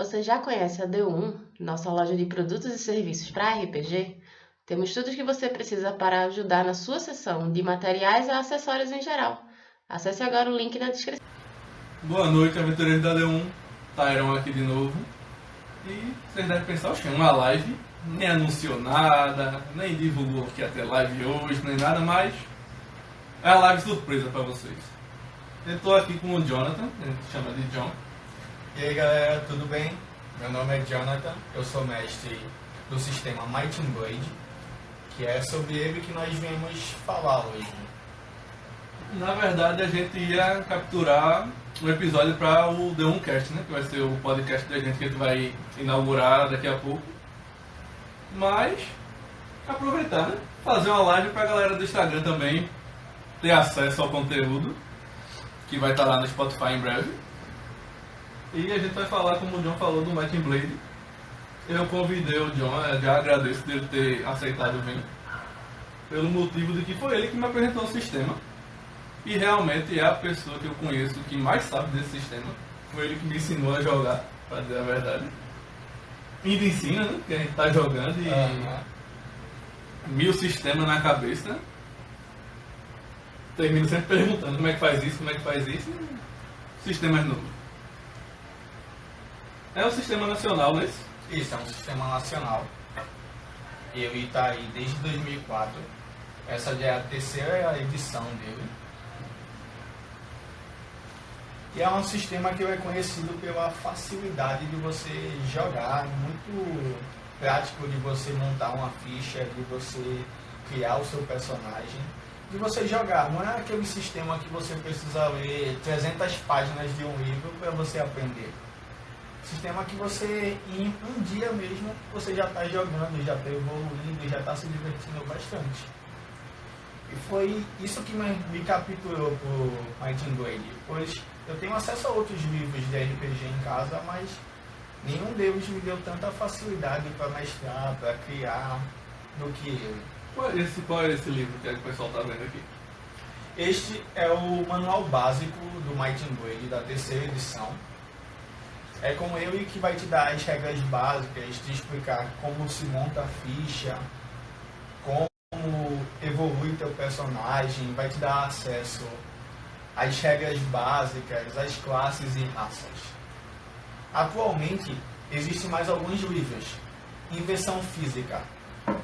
Você já conhece a D1, nossa loja de produtos e serviços para RPG? Temos tudo o que você precisa para ajudar na sua seção, de materiais a acessórios em geral. Acesse agora o link na descrição. Boa noite, aventureiros da D1. Tyron aqui de novo. E vocês devem pensar, oxe, uma live, nem anunciou nada, nem divulgou que ia ter live hoje, nem nada, mas é a live surpresa para vocês. Eu estou aqui com o Jonathan, a gente chama de John. E aí galera, tudo bem? Meu nome é Jonathan, eu sou mestre do sistema Might and Blade, que é sobre ele que nós viemos falar hoje. Na verdade, a gente ia capturar um episódio para o D1 Cast, né? Que vai ser o podcast da gente que a gente vai inaugurar daqui a pouco. Mas, aproveitar, né? Fazer uma live para a galera do Instagram também ter acesso ao conteúdo, que vai estar lá no Spotify em breve. E a gente vai falar, como o John falou, do Might and Blade. Eu convidei o John, já agradeço dele ter aceitado vir, pelo motivo de que foi ele que me apresentou o sistema. E realmente é a pessoa que eu conheço que mais sabe desse sistema. Foi ele que me ensinou a jogar, para dizer a verdade. Ainda ensina, né? Que a gente tá jogando e 1000 sistemas na cabeça. Termino sempre perguntando como é que faz isso, como é que faz isso. Sistemas novos. É um sistema nacional, não é isso? Isso, é um sistema nacional. Ele está aí desde 2004. Essa já é a terceira edição dele. E é um sistema que é conhecido pela facilidade de você jogar, muito prático de você montar uma ficha, de você criar o seu personagem, de você jogar. Não é aquele sistema que você precisa ler 300 páginas de um livro para você aprender. Sistema que você, em um dia mesmo, você já está jogando, já está evoluindo, já está se divertindo bastante. E foi isso que me capturou por Might and Blade, pois eu tenho acesso a outros livros de RPG em casa, mas nenhum deles me deu tanta facilidade para mestrar, para criar, do que ele. Qual é esse livro que o pessoal está vendo aqui? Este é o manual básico do Might and Blade, da terceira edição. É com ele que vai te dar as regras básicas, te explicar como se monta a ficha, como evolui teu personagem, vai te dar acesso às regras básicas, às classes e raças. Atualmente, existem mais alguns livros. Em versão física,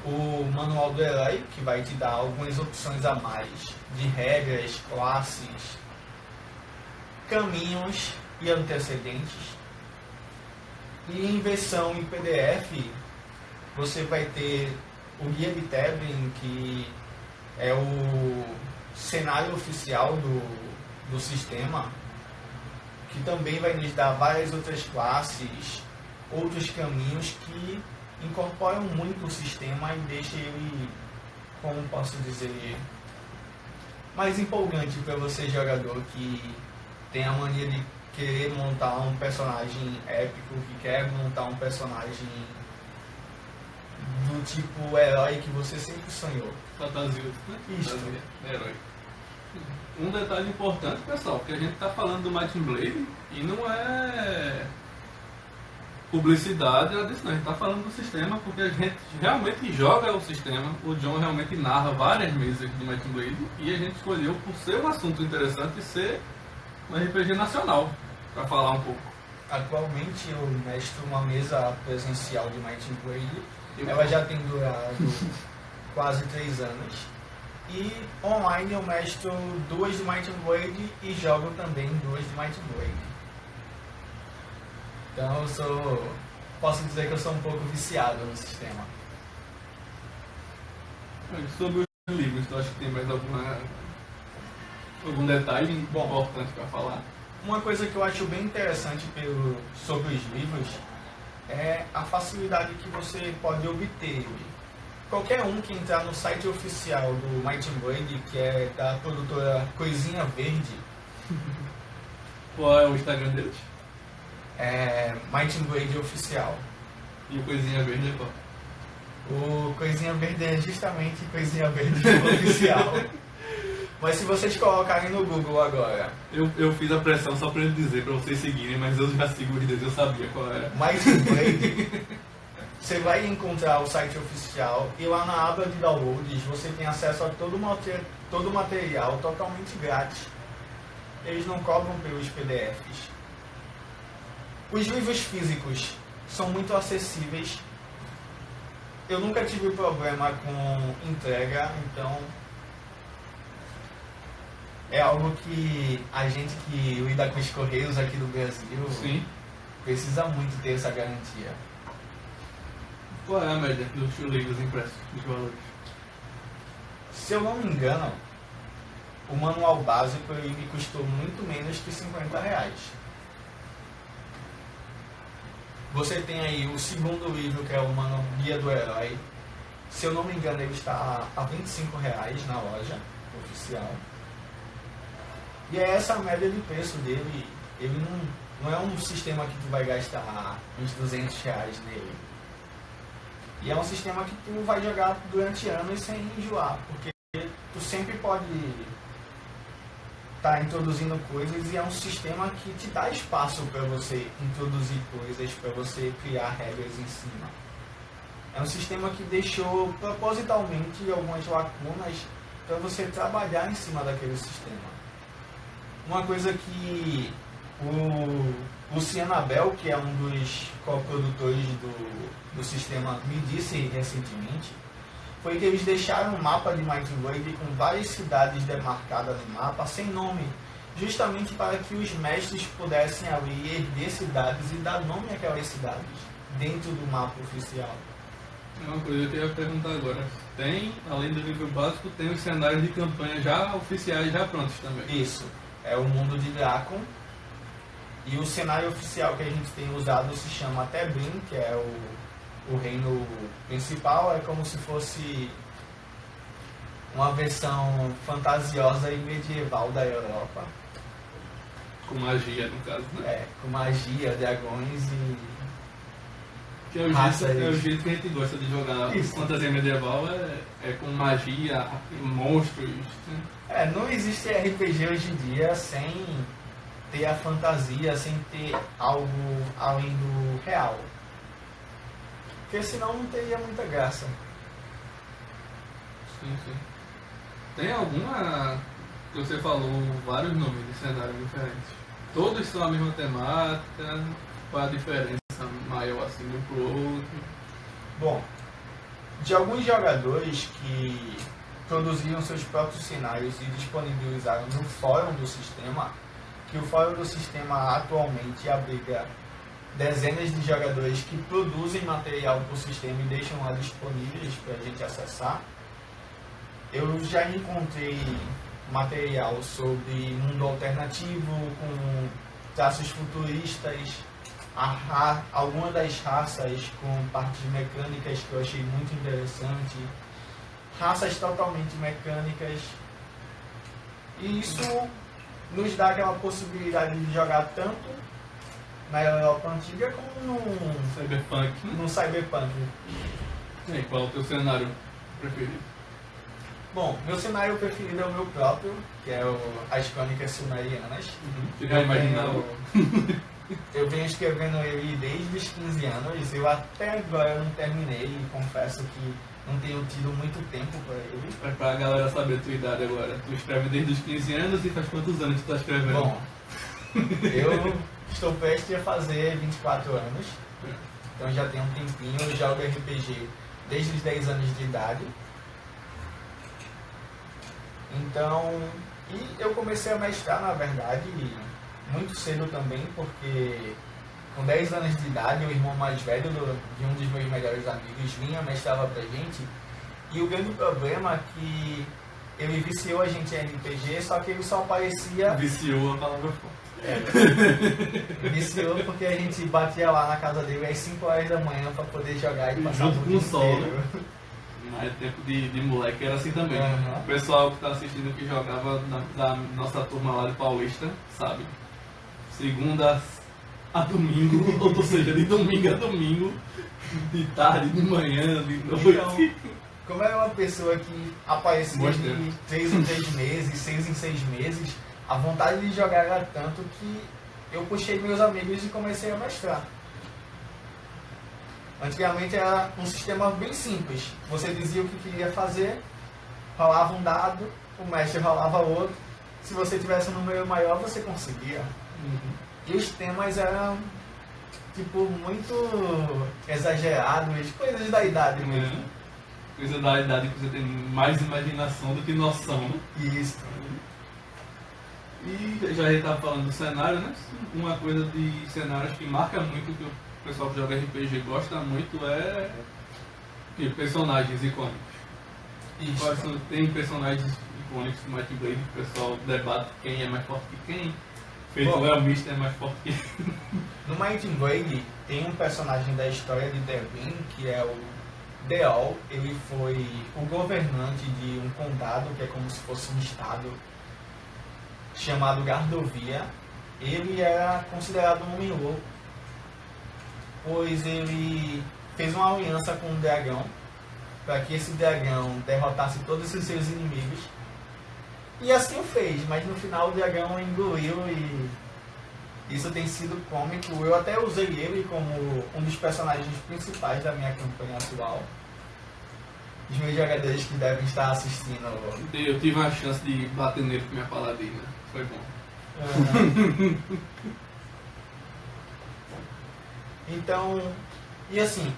o Manual do Herói, que vai te dar algumas opções a mais de regras, classes, caminhos e antecedentes. E em versão em PDF, você vai ter o Guia de Tebin, que é o cenário oficial do sistema, que também vai nos dar várias outras classes, outros caminhos que incorporam muito o sistema e deixam ele, como posso dizer, mais empolgante para você, jogador, que tem a mania de querer montar um personagem épico, que quer montar um personagem do tipo herói que você sempre sonhou. Fantasioso, né? Isso. Fantasia, herói. Um detalhe importante, pessoal, que a gente está falando do Might and Blade e não é publicidade, nada disso não. A gente está falando do sistema porque a gente realmente joga o sistema. O John realmente narra várias mesas do Might and Blade e a gente escolheu, por ser um assunto interessante, ser um RPG nacional, para falar um pouco. Atualmente eu mestro uma mesa presencial de Might and Blade. Ela já tem durado quase 3 anos. E online eu mestro 2 de Might and Blade e jogo também 2 de Might and Blade. Então posso dizer que eu sou um pouco viciado no sistema. Sobre os livros, tu acha que tem mais algum detalhe importante para falar? Uma coisa que eu acho bem interessante sobre os livros é a facilidade que você pode obter. Qualquer um que entrar no site oficial do Might and Blade, que é da produtora Coisinha Verde. Qual é o Instagram deles? É Might and Blade Oficial. E o Coisinha Verde é qual? O Coisinha Verde é justamente Coisinha Verde Oficial. Mas se vocês colocarem no Google agora, Eu fiz a pressão só pra ele dizer, pra vocês seguirem, mas eu já sigo os dedos, eu sabia qual era. Might and Blade, você vai encontrar o site oficial e lá na aba de downloads você tem acesso a todo o material totalmente grátis. Eles não cobram pelos PDFs. Os livros físicos são muito acessíveis. Eu nunca tive problema com entrega, então é algo que a gente que lida com os correios aqui do Brasil Sim. precisa muito ter essa garantia. Qual é a média dos livros impressos, dos valores? Se eu não me engano, o manual básico ele me custou muito menos que R$50. Você tem aí o segundo livro, que é o Manual Guia do Herói. Se eu não me engano, ele está a R$25 na loja oficial. E é essa a média de preço dele. Ele não é um sistema que tu vai gastar uns R$200 nele. E é um sistema que tu vai jogar durante anos sem enjoar, porque tu sempre pode estar introduzindo coisas e é um sistema que te dá espaço para você introduzir coisas, para você criar regras em cima. É um sistema que deixou propositalmente algumas lacunas para você trabalhar em cima daquele sistema. Uma coisa que o Luciano Abel, que é um dos coprodutores do sistema, me disse recentemente, foi que eles deixaram um mapa de Might and Blade com várias cidades demarcadas no mapa, sem nome, justamente para que os mestres pudessem ali erguer cidades e dar nome àquelas cidades dentro do mapa oficial. É uma coisa que eu ia perguntar agora. Tem, além do livro básico, tem os cenários de campanha já oficiais, já prontos também. Isso, é o mundo de Drakon. E o cenário oficial que a gente tem usado se chama Tebrim, que é o reino principal. É como se fosse uma versão fantasiosa e medieval da Europa. Com magia, no caso, né? É, com magia, dragões e Que é o, raças. jeito, é o jeito que a gente gosta de jogar. Isso. Fantasia medieval é com magia, monstros. Né? É, não existe RPG hoje em dia sem ter a fantasia, sem ter algo além do real. Porque senão não teria muita graça. Sim, sim. Tem alguma que você falou vários nomes de cenários diferentes? Todos são a mesma temática? Qual a diferença maior assim de um pro outro? Bom, de alguns jogadores que produziram seus próprios cenários e disponibilizaram no fórum do sistema, que o fórum do sistema atualmente abriga dezenas de jogadores que produzem material para o sistema e deixam lá disponíveis para a gente acessar. Eu já encontrei material sobre mundo alternativo, com traços futuristas, algumas das raças com partes mecânicas que eu achei muito interessante, raças totalmente mecânicas, e isso nos dá aquela possibilidade de jogar tanto na Europa antiga como Cyberpunk. no Cyberpunk. E aí, qual é o teu cenário preferido? Bom, meu cenário preferido é o meu próprio, que é as Crônicas Silmarianas. Você já imaginava? Eu venho escrevendo ele desde os 15 anos, eu até agora não terminei e confesso que não tenho tido muito tempo para ele. Pra galera saber a tua idade agora. Tu escreve desde os 15 anos e faz quantos anos tu tá escrevendo? Bom, eu estou prestes a fazer 24 anos, então já tem um tempinho, eu jogo RPG desde os 10 anos de idade. Então, e eu comecei a mestrar, na verdade, muito cedo também, porque com 10 anos de idade, o irmão mais velho de um dos meus melhores amigos vinha, mestrava pra gente, e o grande problema é que ele viciou a gente em RPG, só que ele só aparecia... Viciou a palavra forte. Viciou porque a gente batia lá na casa dele às 5 horas da manhã pra poder jogar e passar Junto o com dia o sol, inteiro. Mas tempo de moleque era assim também. Uhum. O pessoal que tá assistindo que jogava da nossa turma lá de Paulista, sabe? Segunda a domingo, ou seja, de domingo a domingo, de tarde, de manhã, de noite. Então, como é uma pessoa que aparecia de 3 em 3 meses, 6 em 6 meses, a vontade de jogar era tanto que eu puxei meus amigos e comecei a mestrar. Antigamente era um sistema bem simples. Você dizia o que queria fazer, rolava um dado, o mestre rolava outro. Se você tivesse um número maior, você conseguia. E os temas eram, tipo, muito exagerados, coisas da idade mesmo. Coisa da idade que você tem mais imaginação do que noção, né? Isso. E já a gente estava falando do cenário, né? Uma coisa de cenários que marca muito, que o pessoal que joga RPG gosta muito, é personagens icônicos. Isso. Tem personagens icônicos do Might and Blade, que o pessoal debate quem é mais forte que quem. Feito o Elmist é mais forte que quem. No Might and Blade tem um personagem da história de Devin, que é o Deol. Ele foi o governante de um condado, que é como se fosse um estado, chamado Gardovia. Ele era considerado um homem louco, pois ele fez uma aliança com um dragão para que esse dragão derrotasse todos os seus inimigos. E assim o fez, mas no final o dragão engoliu e isso tem sido cômico. Eu até usei ele como um dos personagens principais da minha campanha atual. Os meus jogadores que devem estar assistindo. Eu tive a chance de bater nele com minha paladina. Foi bom. Então, e assim,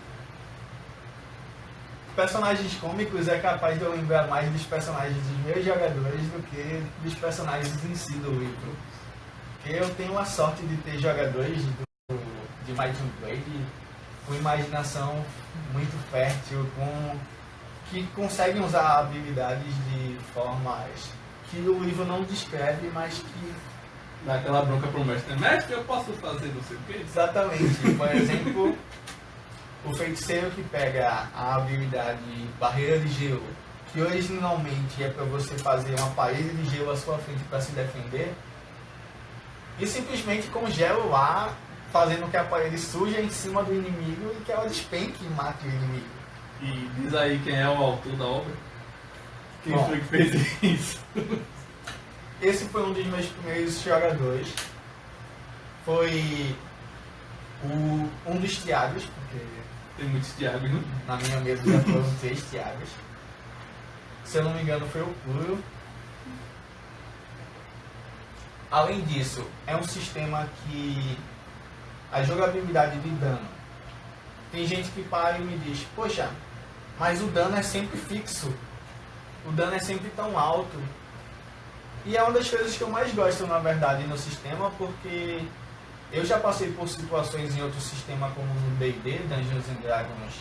personagens cômicos é capaz de eu lembrar mais dos personagens dos meus jogadores do que dos personagens em si do livro. Porque eu tenho a sorte de ter jogadores de Might and Blade com imaginação muito fértil, que conseguem usar habilidades de formas que o livro não descreve, mas que... Dá aquela bronca pro mestre, né? Mestre, eu posso fazer não sei o quê? Exatamente. Por exemplo, o feiticeiro que pega a habilidade barreira de gelo, que originalmente é para você fazer uma parede de gelo à sua frente para se defender, e simplesmente congela lá, fazendo que a parede suja em cima do inimigo e que ela despenque e mate o inimigo. E diz aí quem é o autor da obra. Quem Bom, foi que fez isso? Esse foi um dos meus primeiros jogadores. Foi um dos Tiagos, porque Tem muitos Thiagos, né? na minha mesa já foram 3 Tiagos. Se eu não me engano, foi o Puro. Além disso, é um sistema que a jogabilidade de dano. Tem gente que para e me diz, poxa, mas o dano é sempre fixo. O dano é sempre tão alto. E é uma das coisas que eu mais gosto, na verdade, no sistema, porque eu já passei por situações em outro sistema, como no D&D, Dungeons and Dragons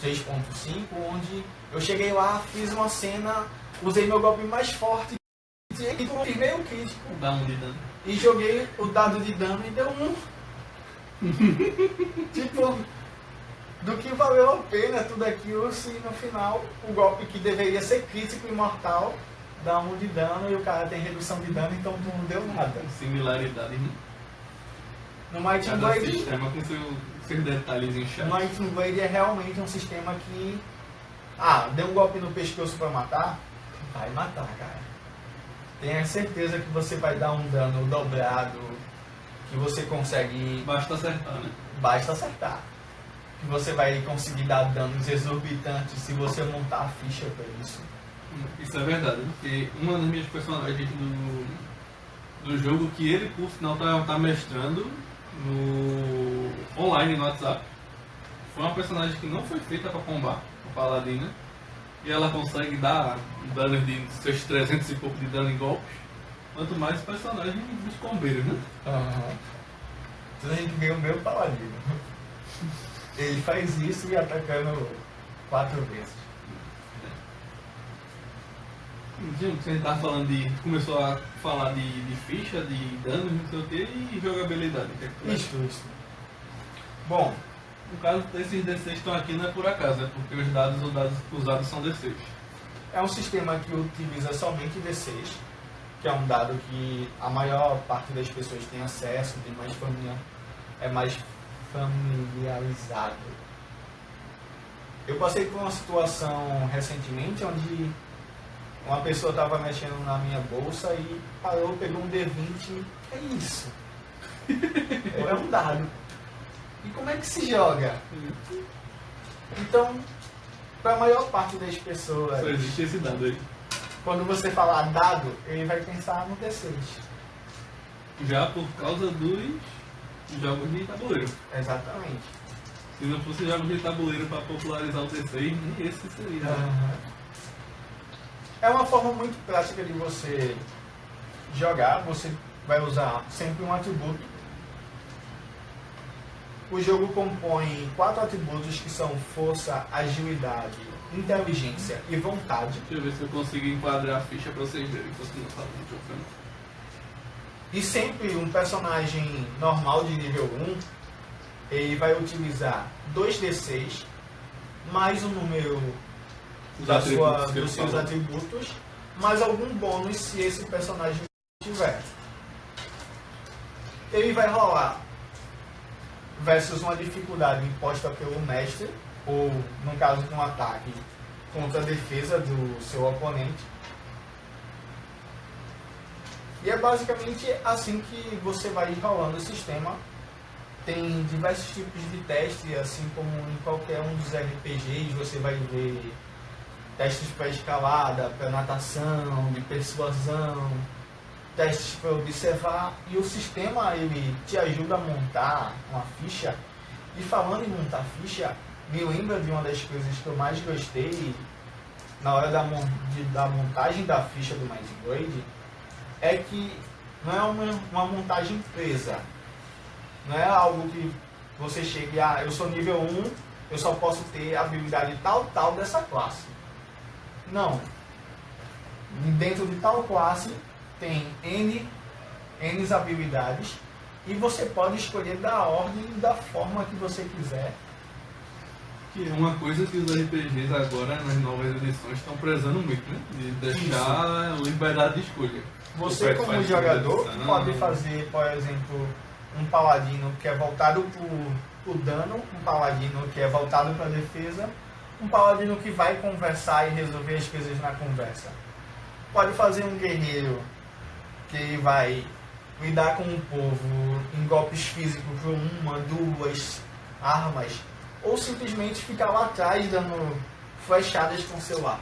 3.5, onde eu cheguei lá, fiz uma cena, usei meu golpe mais forte, e confirmei o crítico. Dá um de dano. E joguei o dado de dano e deu 1. Tipo, do que valeu a pena tudo aquilo se no final o golpe que deveria ser crítico e mortal dá 1 de dano e o cara tem redução de dano, então não deu nada. Similaridade, né? No Might and Cada Blade, sistema com seus detalhes em chat. Might and Blade é realmente um sistema que... deu um golpe no pescoço pra matar? Vai matar, cara. Tenha certeza que você vai dar um dano dobrado, que você consegue... Basta acertar, né? Basta acertar. Que você vai conseguir dar danos exorbitantes se você montar a ficha pra isso. Isso é verdade, porque uma das minhas personagens do jogo, que ele, por sinal, tá mestrando no online no WhatsApp, foi uma personagem que não foi feita para combar, a Paladina, e ela consegue dar danos de seus 300 e pouco de dano em golpes, quanto mais personagens dos combeiros, né? Então a gente vê o meu paladino. Ele faz isso e atacando 4 vezes. Você tá falando começou a falar de ficha, de danos, não sei o que, e jogabilidade. Isso. Bom, no caso desses D6 que estão aqui não é por acaso, é porque os dados usados são D6. é um sistema que utiliza somente D6, que é um dado que a maior parte das pessoas tem acesso, é mais familiarizado. Eu passei por uma situação recentemente onde uma pessoa estava mexendo na minha bolsa e parou, pegou um D20. É isso. É um dado. E como é que se joga? Então, para a maior parte das pessoas, Só existe esse dado aí. quando você falar dado, ele vai pensar no D6. Já por causa dos jogos de tabuleiro. Exatamente. Se não fosse jogos de tabuleiro para popularizar o D6, nem esse seria. É uma forma muito prática de você jogar. Você vai usar sempre um atributo. O jogo compõe 4 atributos que são força, agilidade, inteligência e vontade. Deixa eu ver se eu consigo enquadrar a ficha para vocês verem. Continua falando, jogando. E sempre um personagem normal de nível 1, ele vai utilizar 2d6 mais o número dos seus atributos, mais algum bônus se esse personagem tiver. Ele vai rolar versus uma dificuldade imposta pelo mestre, ou no caso de um ataque contra a defesa do seu oponente. E é basicamente assim que você vai rolando o sistema. Tem diversos tipos de testes, assim como em qualquer um dos RPGs, você vai ver testes para escalada, para natação, de persuasão, testes para observar, e o sistema ele te ajuda a montar uma ficha. E falando em montar ficha, me lembra de uma das coisas que eu mais gostei na hora da montagem da ficha do Might and Blade, é que não é uma montagem presa. Não é algo que você chegue a, eu sou nível 1, eu só posso ter habilidade tal dessa classe. Não. Dentro de tal classe tem N habilidades e você pode escolher da ordem e da forma que você quiser. Que é uma coisa que os RPGs agora, nas novas edições, estão prezando muito, né? De deixar liberdade de escolha. Você, como jogador, pode fazer, por exemplo, um paladino que é voltado para o dano, um paladino que é voltado para a defesa, um paladino que vai conversar e resolver as coisas na conversa. Pode fazer um guerreiro que vai lidar com o povo em golpes físicos com 1, 2 armas, ou simplesmente ficar lá atrás dando flechadas com seu arco.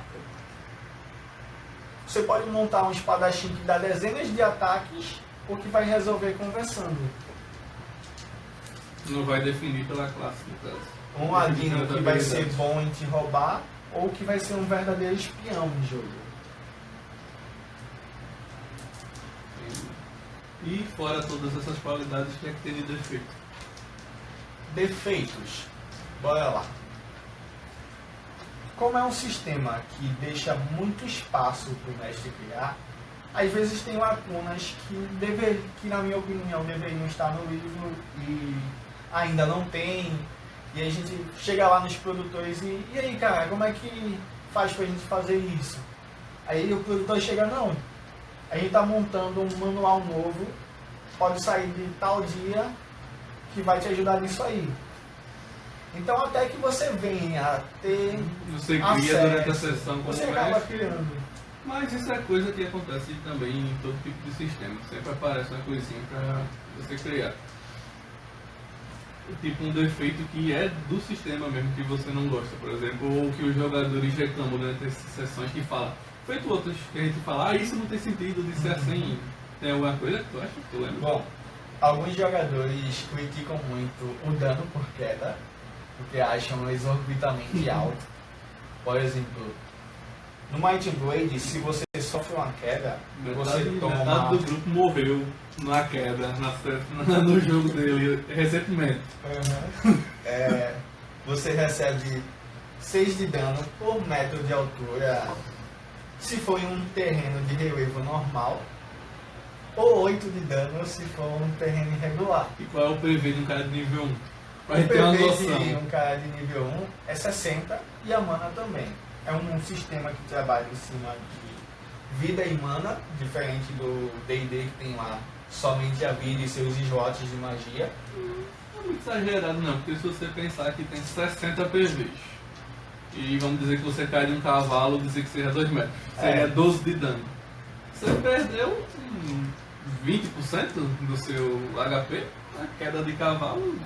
Você pode montar um espadachim que dá dezenas de ataques ou que vai resolver conversando. Não vai definir pela classe, no caso. Um ladino que vai ser bom em te roubar ou que vai ser um verdadeiro espião no jogo. E fora todas essas qualidades, o que é que tem de defeito? Defeitos. Bora lá. Como é um sistema que deixa muito espaço para o mestre criar, às vezes tem lacunas que na minha opinião, deveriam estar no livro e ainda não tem. E a gente chega lá nos produtores e aí, cara, como é que faz pra gente fazer isso? Aí o produtor chega, não, a gente tá montando um manual novo, pode sair de tal dia que vai te ajudar nisso aí. Então até que você venha a ter você cria acesso, durante a sessão como você acaba mestre. criando. Mas isso é coisa que acontece também em todo tipo de sistema. Sempre aparece uma coisinha pra você criar. Tipo um defeito que é do sistema mesmo, que você não gosta, por exemplo, ou que os jogadores reclamam durante essas sessões que falam, feito outras que a gente fala, isso não tem sentido de ser assim. Tem alguma coisa que tu acha? Tu lembra? Bom, alguns jogadores criticam muito o dano por queda, porque acham exorbitante alto. Por exemplo, no Might and Blade, se você sofre uma queda, você toma... Metade do grupo morreu na queda, no jogo dele, recentemente. Você recebe 6 de dano por metro de altura, se for em um terreno de relevo normal, ou 8 de dano se for um terreno irregular. E qual é o PV de um cara de nível 1? Pra O gente ter uma PV noção. de um cara de nível 1 é 60 e a mana também. É um sistema que trabalha em cima de vida e mana, diferente do D&D que tem lá somente a vida e seus slots de magia. Não é muito exagerado não, porque se você pensar que tem 60 PVs e vamos dizer que você cai de um cavalo, dizer que seja 2 metros. Seria 12 de dano. Você perdeu 20% do seu HP, a queda de cavalo.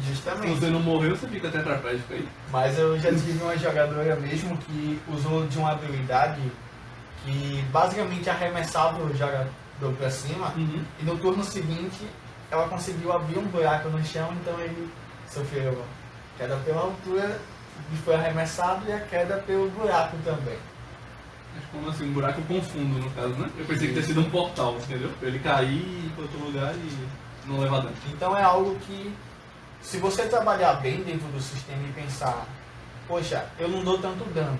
Justamente. Se você não morreu, você fica tetraplégico aí. Mas eu já tive uma jogadora mesmo que usou de uma habilidade que basicamente arremessava o jogador pra cima, e no turno seguinte ela conseguiu abrir um buraco no chão, então ele sofreu queda pela altura e foi arremessado, e a queda pelo buraco também. Mas como assim, um buraco com fundo no caso, né? Eu pensei que tinha sido um portal, entendeu? Pra ele cair e ir pra outro lugar e não levar dano. Então é algo que, se você trabalhar bem dentro do sistema e pensar, poxa, eu não dou tanto dano,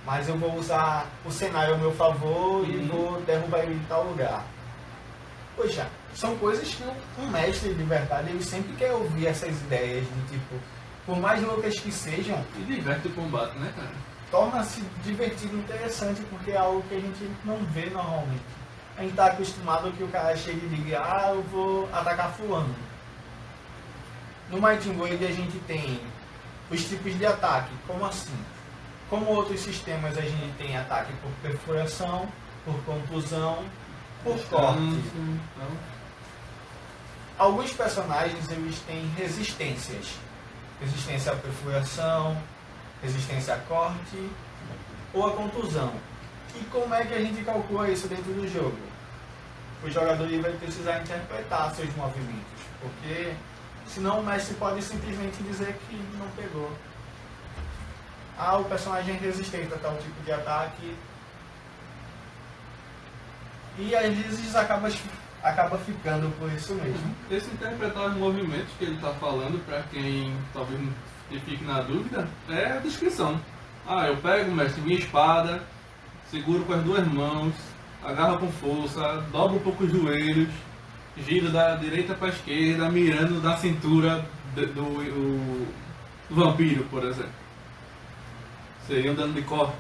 mas eu vou usar o cenário ao meu favor e vou derrubar ele em tal lugar. Poxa, são coisas que um mestre de verdade, ele sempre quer ouvir essas ideias de tipo, por mais loucas que sejam, E diverte o combate, né, cara? torna-se divertido e interessante, porque é algo que a gente não vê normalmente. A gente está acostumado que o cara chegue e diga, eu vou atacar fulano. No Mighty Blade a gente tem os tipos de ataque. Como assim? Como outros sistemas, a gente tem ataque por perfuração, por contusão, por corte. Então, Alguns personagens, eles têm resistências. Resistência à perfuração, resistência a corte ou a contusão. E como é que a gente calcula isso dentro do jogo? O jogador vai precisar interpretar seus movimentos, porque senão o mestre pode simplesmente dizer que não pegou. O personagem é resistente a tal tipo de ataque. E às vezes acaba ficando por isso mesmo. esse interpretar os movimentos que ele está falando, para quem talvez fique na dúvida, é a descrição. Eu pego, mestre, minha espada, seguro com as 2 mãos, agarro com força, dobro um pouco os joelhos, giro da direita para a esquerda, mirando na cintura do vampiro, por exemplo. Seria um dano de corte.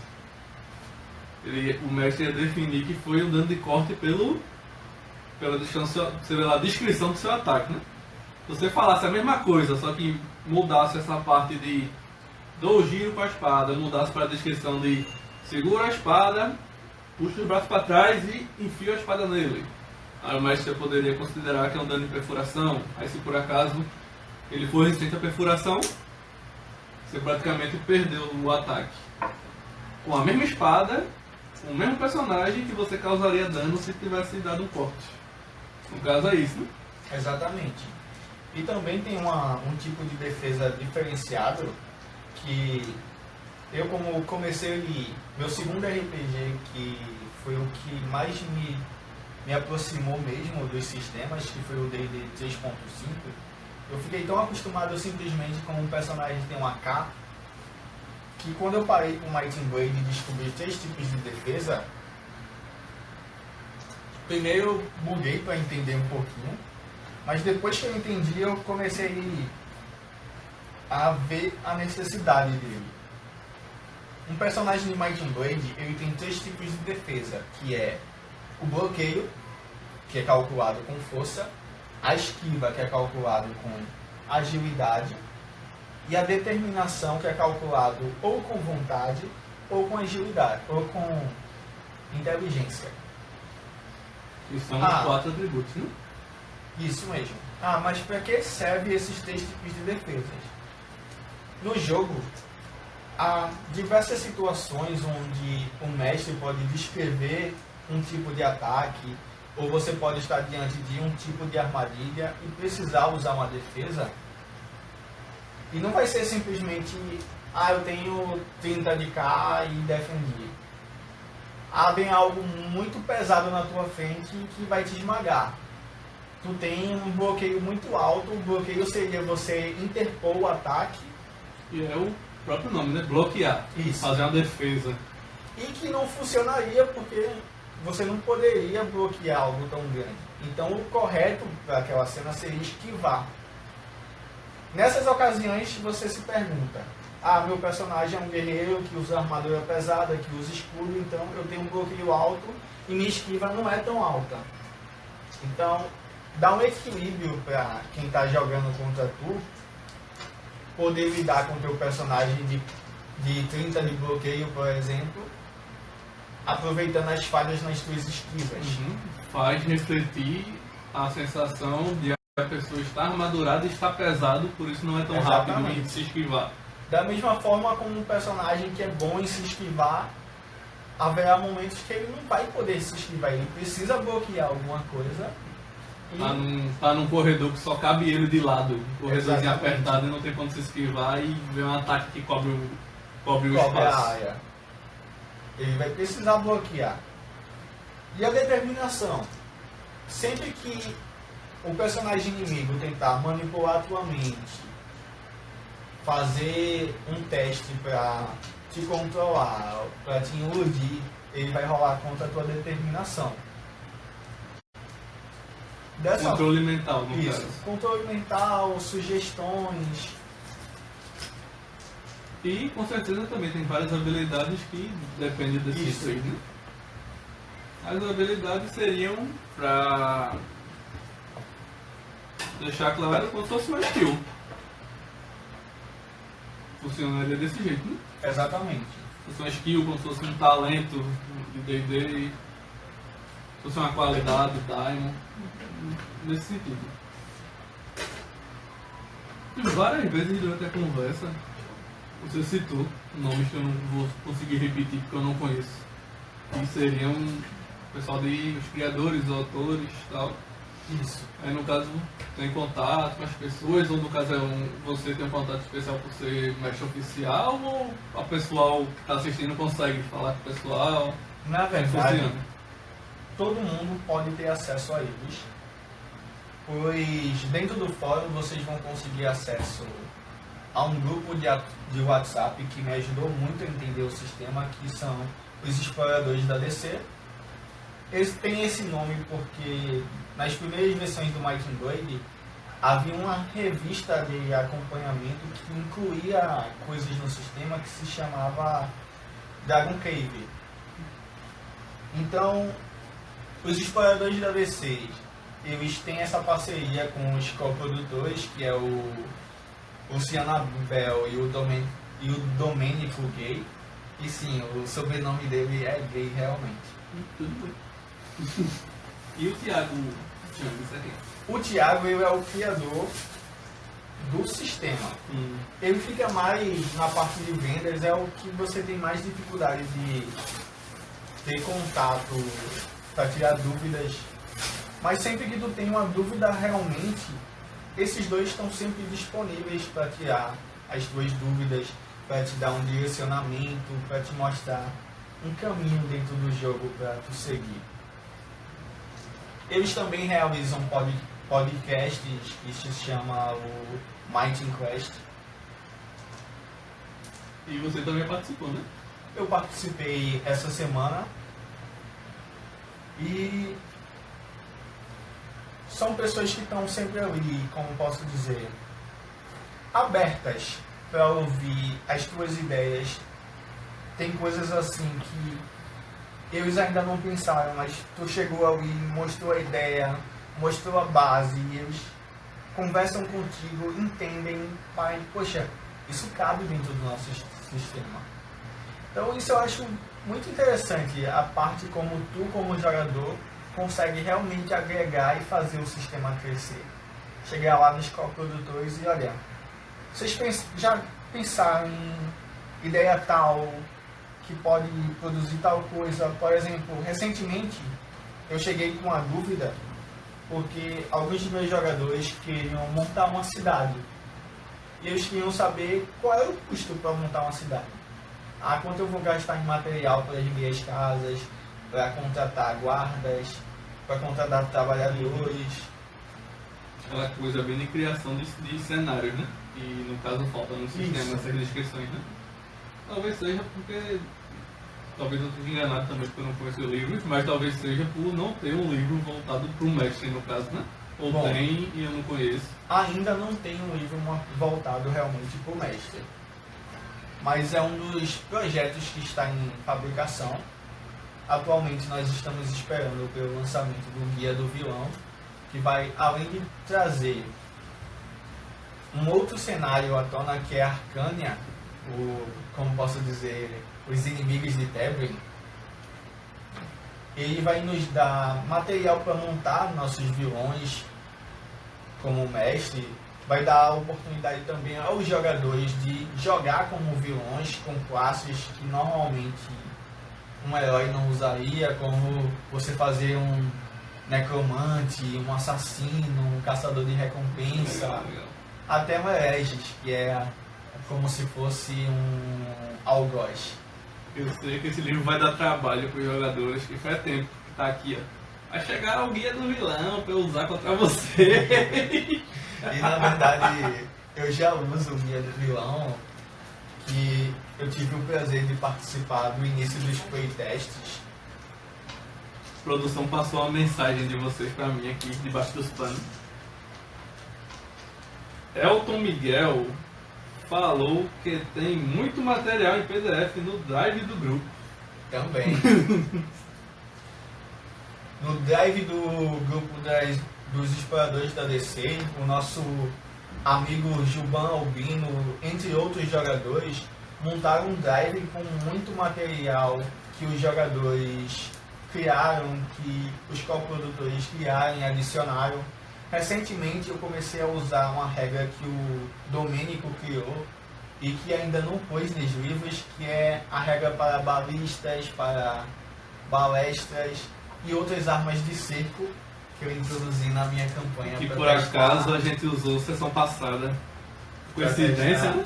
O mestre ia definir que foi um dano de corte pela descrição do seu ataque, né? Se você falasse a mesma coisa, só que mudasse essa parte de dou o giro com a espada, mudasse para a descrição de segura a espada, puxa os braços para trás e enfia a espada nele. Aí o mestre poderia considerar que é um dano de perfuração. Aí se por acaso ele for resistente à perfuração, você praticamente perdeu o ataque. Com a mesma espada, com o mesmo personagem que você causaria dano se tivesse dado um corte. No caso é isso, né? Exatamente. E também tem um tipo de defesa diferenciado que eu, como comecei ali, meu segundo RPG, que foi o que mais me aproximou mesmo dos sistemas, que foi o D&D 3.5, eu fiquei tão acostumado simplesmente com um personagem ter um AK, que quando eu parei com Mighty Blade e descobri 3 tipos de defesa, primeiro eu buguei para entender um pouquinho, mas depois que eu entendi, eu comecei a ver a necessidade dele. Um personagem de Mighty Blade, ele tem 3 tipos de defesa, que é o bloqueio, que é calculado com força, a esquiva, que é calculado com agilidade, e a determinação, que é calculado ou com vontade, ou com agilidade, ou com inteligência. Que são os 4 atributos, né? Isso mesmo. Mas para que servem esses 3 tipos de defesas? No jogo, há diversas situações onde o mestre pode descrever um tipo de ataque, ou você pode estar diante de um tipo de armadilha e precisar usar uma defesa. E não vai ser simplesmente, eu tenho 30 de K e defendi. Vem algo muito pesado na tua frente que vai te esmagar. Tu tem um bloqueio muito alto, o bloqueio seria você interpor o ataque. E é o próprio nome, né? Bloquear. Isso. Fazer uma defesa. E que não funcionaria porque você não poderia bloquear algo tão grande. Então o correto para aquela cena seria esquivar. Nessas ocasiões você se pergunta, meu personagem é um guerreiro que usa armadura pesada, que usa escudo, então eu tenho um bloqueio alto e minha esquiva não é tão alta. Então dá um equilíbrio para quem está jogando contra tu poder lidar com o teu personagem de de 30 de bloqueio, por exemplo, aproveitando as falhas nas tuas esquivas. Faz refletir a sensação de a pessoa estar armadurada e estar pesado, por isso não é tão rápido em se esquivar. Da mesma forma como um personagem que é bom em se esquivar, haverá momentos que ele não vai poder se esquivar, ele precisa bloquear alguma coisa. Tá num corredor que só cabe ele de lado, corredorzinho Exatamente. apertado e não tem como se esquivar e vem um ataque que cobre o Cobre a espaço. área. Ele vai precisar bloquear. E a determinação. Sempre que o personagem inimigo tentar manipular a tua mente, fazer um teste para te controlar, para te iludir, ele vai rolar contra a tua determinação. Controle mental, no Isso, caso. controle mental, sugestões. E com certeza também tem várias habilidades que dependem desses Isso. três, né? As habilidades seriam pra deixar claro como se fosse uma skill. Funcionaria desse jeito, né? Exatamente. Se fosse uma skill, como se fosse um talento de D&D, se fosse uma qualidade, Diamond, nesse sentido. E várias vezes durante a conversa, você citou nomes que eu não vou conseguir repetir porque eu não conheço. E seriam o pessoal os criadores, os autores e tal. Isso. Aí no caso tem contato com as pessoas, ou no caso você tem um contato especial por ser mestre oficial, ou a pessoal que está assistindo consegue falar com o pessoal? Na Como é que verdade, funciona? todo mundo pode ter acesso a eles, pois dentro do fórum vocês vão conseguir acesso a um grupo de WhatsApp que me ajudou muito a entender o sistema, que são os exploradores da DC. Eles têm esse nome porque nas primeiras versões do Might and Blade havia uma revista de acompanhamento que incluía coisas no sistema que se chamava Dragon Cave. Então, os exploradores da DC, eles têm essa parceria com os co-produtores, que é o Luciana Bell e o Domênico Gay. E sim, o sobrenome dele é gay realmente. Tudo bem. E o Thiago Chang, isso aqui? O Thiago, ele é o criador do sistema. Ele fica mais na parte de vendas, é o que você tem mais dificuldade de ter contato para tirar dúvidas. Mas sempre que tu tem uma dúvida realmente, esses dois estão sempre disponíveis para tirar as tuas dúvidas, para te dar um direcionamento, para te mostrar um caminho dentro do jogo para tu seguir. Eles também realizam podcasts que se chama o Might and Quest. E você também participou, né? Eu participei essa semana e são pessoas que estão sempre ali, como posso dizer, abertas para ouvir as tuas ideias. Tem coisas assim que eles ainda não pensaram, mas tu chegou ali, mostrou a ideia, mostrou a base, e eles conversam contigo, entendem, pai, poxa, isso cabe dentro do nosso sistema. Então isso eu acho muito interessante, a parte como tu, como jogador, consegue realmente agregar e fazer o sistema crescer. Chegar lá nos co-produtores e olha, vocês já pensaram em ideia tal, que pode produzir tal coisa? Por exemplo, recentemente eu cheguei com uma dúvida porque alguns dos meus jogadores queriam montar uma cidade e eles queriam saber qual era o custo para montar uma cidade. Quanto eu vou gastar em material para as minhas casas, para contratar guardas, para contratar trabalhadores. Aquela coisa bem de criação de cenários, né? E no caso falta no sistema essas descrições, né? Talvez seja porque, talvez eu esteja enganado também porque eu não conheço livros, mas talvez seja por não ter um livro voltado para o mestre, no caso, né? Ou Bom, tem e eu não conheço. Ainda não tem um livro voltado realmente para o mestre, mas é um dos projetos que está em fabricação. Atualmente nós estamos esperando pelo lançamento do Guia do Vilão, que vai, além de trazer um outro cenário à tona, que é Arcânia, como posso dizer, os inimigos de Tebrim, ele vai nos dar material para montar nossos vilões como mestre, vai dar a oportunidade também aos jogadores de jogar como vilões com classes que normalmente um herói não usaria, como você fazer um necromante, um assassino, um caçador de recompensa, Legal. até um Aegis, que é como se fosse um algoz. Eu sei que esse livro vai dar trabalho para os jogadores, que faz tempo que tá aqui, ó. Vai chegar o guia do vilão para eu usar contra você. E na verdade eu já uso o guia do vilão, que eu tive o prazer de participar do início dos playtests. A produção passou uma mensagem de vocês para mim aqui, debaixo dos panos. Elton Miguel falou que tem muito material em PDF no drive do grupo. Também. No drive do grupo dos exploradores da DC, o nosso amigo Gilban Albino, entre outros jogadores, montaram um drive com muito material que os jogadores criaram, que os coprodutores criaram e adicionaram. Recentemente eu comecei a usar uma regra que o Domênico criou e que ainda não pôs nos livros, que é a regra para balistas, para balestras e outras armas de cerco que eu introduzi na minha campanha. Que pra por testar. acaso a gente usou sessão passada. Coincidência, né?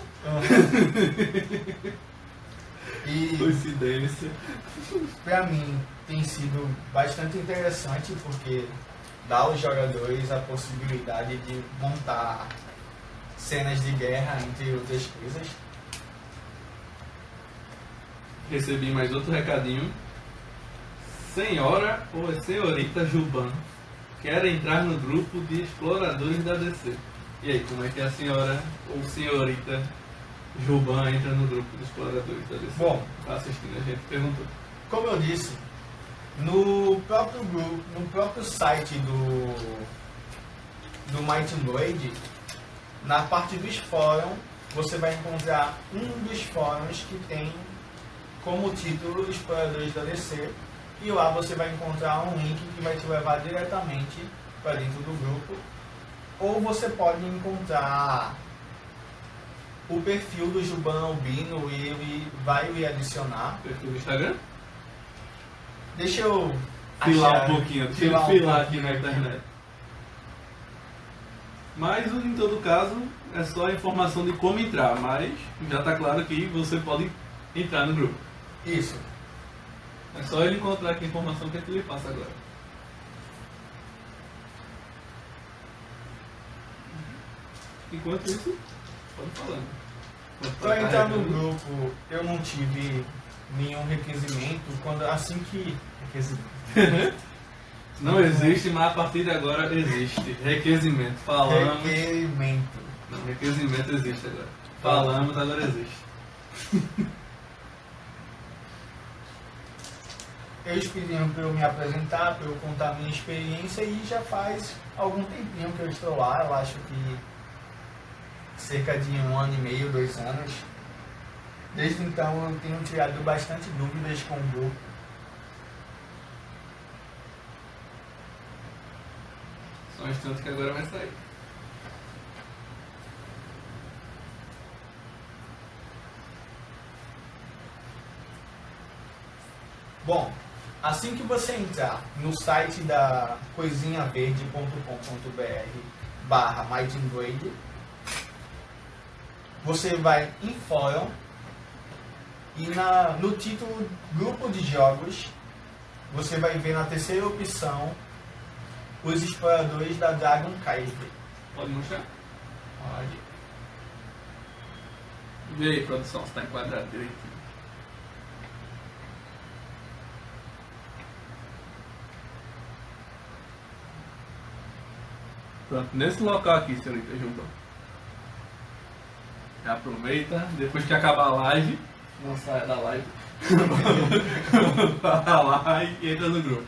E Coincidência. para mim tem sido bastante interessante porque dá aos jogadores a possibilidade de montar cenas de guerra, entre outras coisas. Recebi mais outro recadinho. Senhora ou senhorita Juban quer entrar no grupo de exploradores da DC. E aí, como é que a senhora ou senhorita Juban entra no grupo de exploradores da DC? Bom, Tá assistindo, a gente perguntou. como eu disse, no próprio grupo, no próprio site do Might and Blade, na parte dos fóruns, você vai encontrar um dos fóruns que tem como título Exploradores da DC, e lá você vai encontrar um link que vai te levar diretamente para dentro do grupo, ou você pode encontrar o perfil do Juban Albino e ele vai lhe adicionar. Perfil do Instagram? Deixa eu Filar achar- um pouquinho, deixa eu filar um filar aqui pouquinho na internet. Mas, em todo caso, é só a informação de como entrar, mas já está claro que você pode entrar no grupo. Isso. É só ele encontrar aqui a informação que ele passa agora. Enquanto isso, pode falando. Enquanto tá Para entrar no carregando. grupo, eu não tive nenhum requerimento. Assim que. Requerimento. Não existe, mas a partir de agora existe. Requerimento. Falamos. Requerimento. Não, requerimento existe agora. Falamos, agora existe. Eles pediram para eu me apresentar, para eu contar minha experiência e já faz algum tempinho que eu estou lá. Eu acho que cerca de 1 ano e meio, 2 anos. Desde então eu tenho tirado bastante dúvidas com o grupo. Só um instante que agora vai sair. Bom, assim que você entrar no site da coisinhaverde.com.br/Might&Blade, você vai em fórum e no título Grupo de Jogos, você vai ver na terceira opção os exploradores da Dragon Cave. Pode mostrar? Pode. Vê aí, produção, se está enquadrado direitinho. Pronto, nesse local aqui, senhorita Juba. Já aproveita, depois que acabar a live, não saia da live. Para lá e entra no grupo.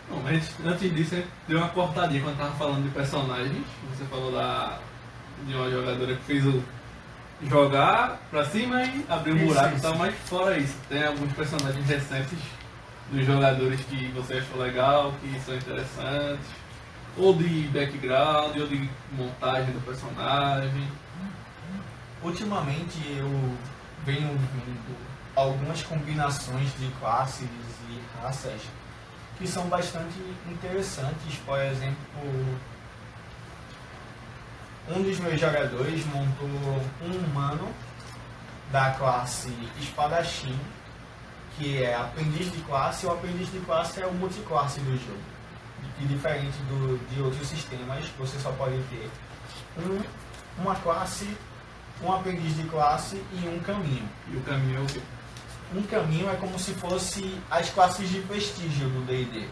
Bom, mas antes disso, a gente deu uma cortadinha quando tava falando de personagens. Você falou de uma jogadora que fez jogar pra cima e abrir um buraco e Isso. tal, mas fora isso, tem alguns personagens recentes dos jogadores que você achou legal, que são interessantes, ou de background, ou de montagem do personagem. Ultimamente eu venho vendo algumas combinações de classes e raças que são bastante interessantes. Por exemplo, um dos meus jogadores montou um humano da classe espadachim, que é aprendiz de classe. O aprendiz de classe é o multiclasse do jogo. E diferente de outros sistemas, você só pode ter uma classe, um aprendiz de classe e um caminho. E o caminho é o quê? Um caminho é como se fosse as classes de prestígio do D&D.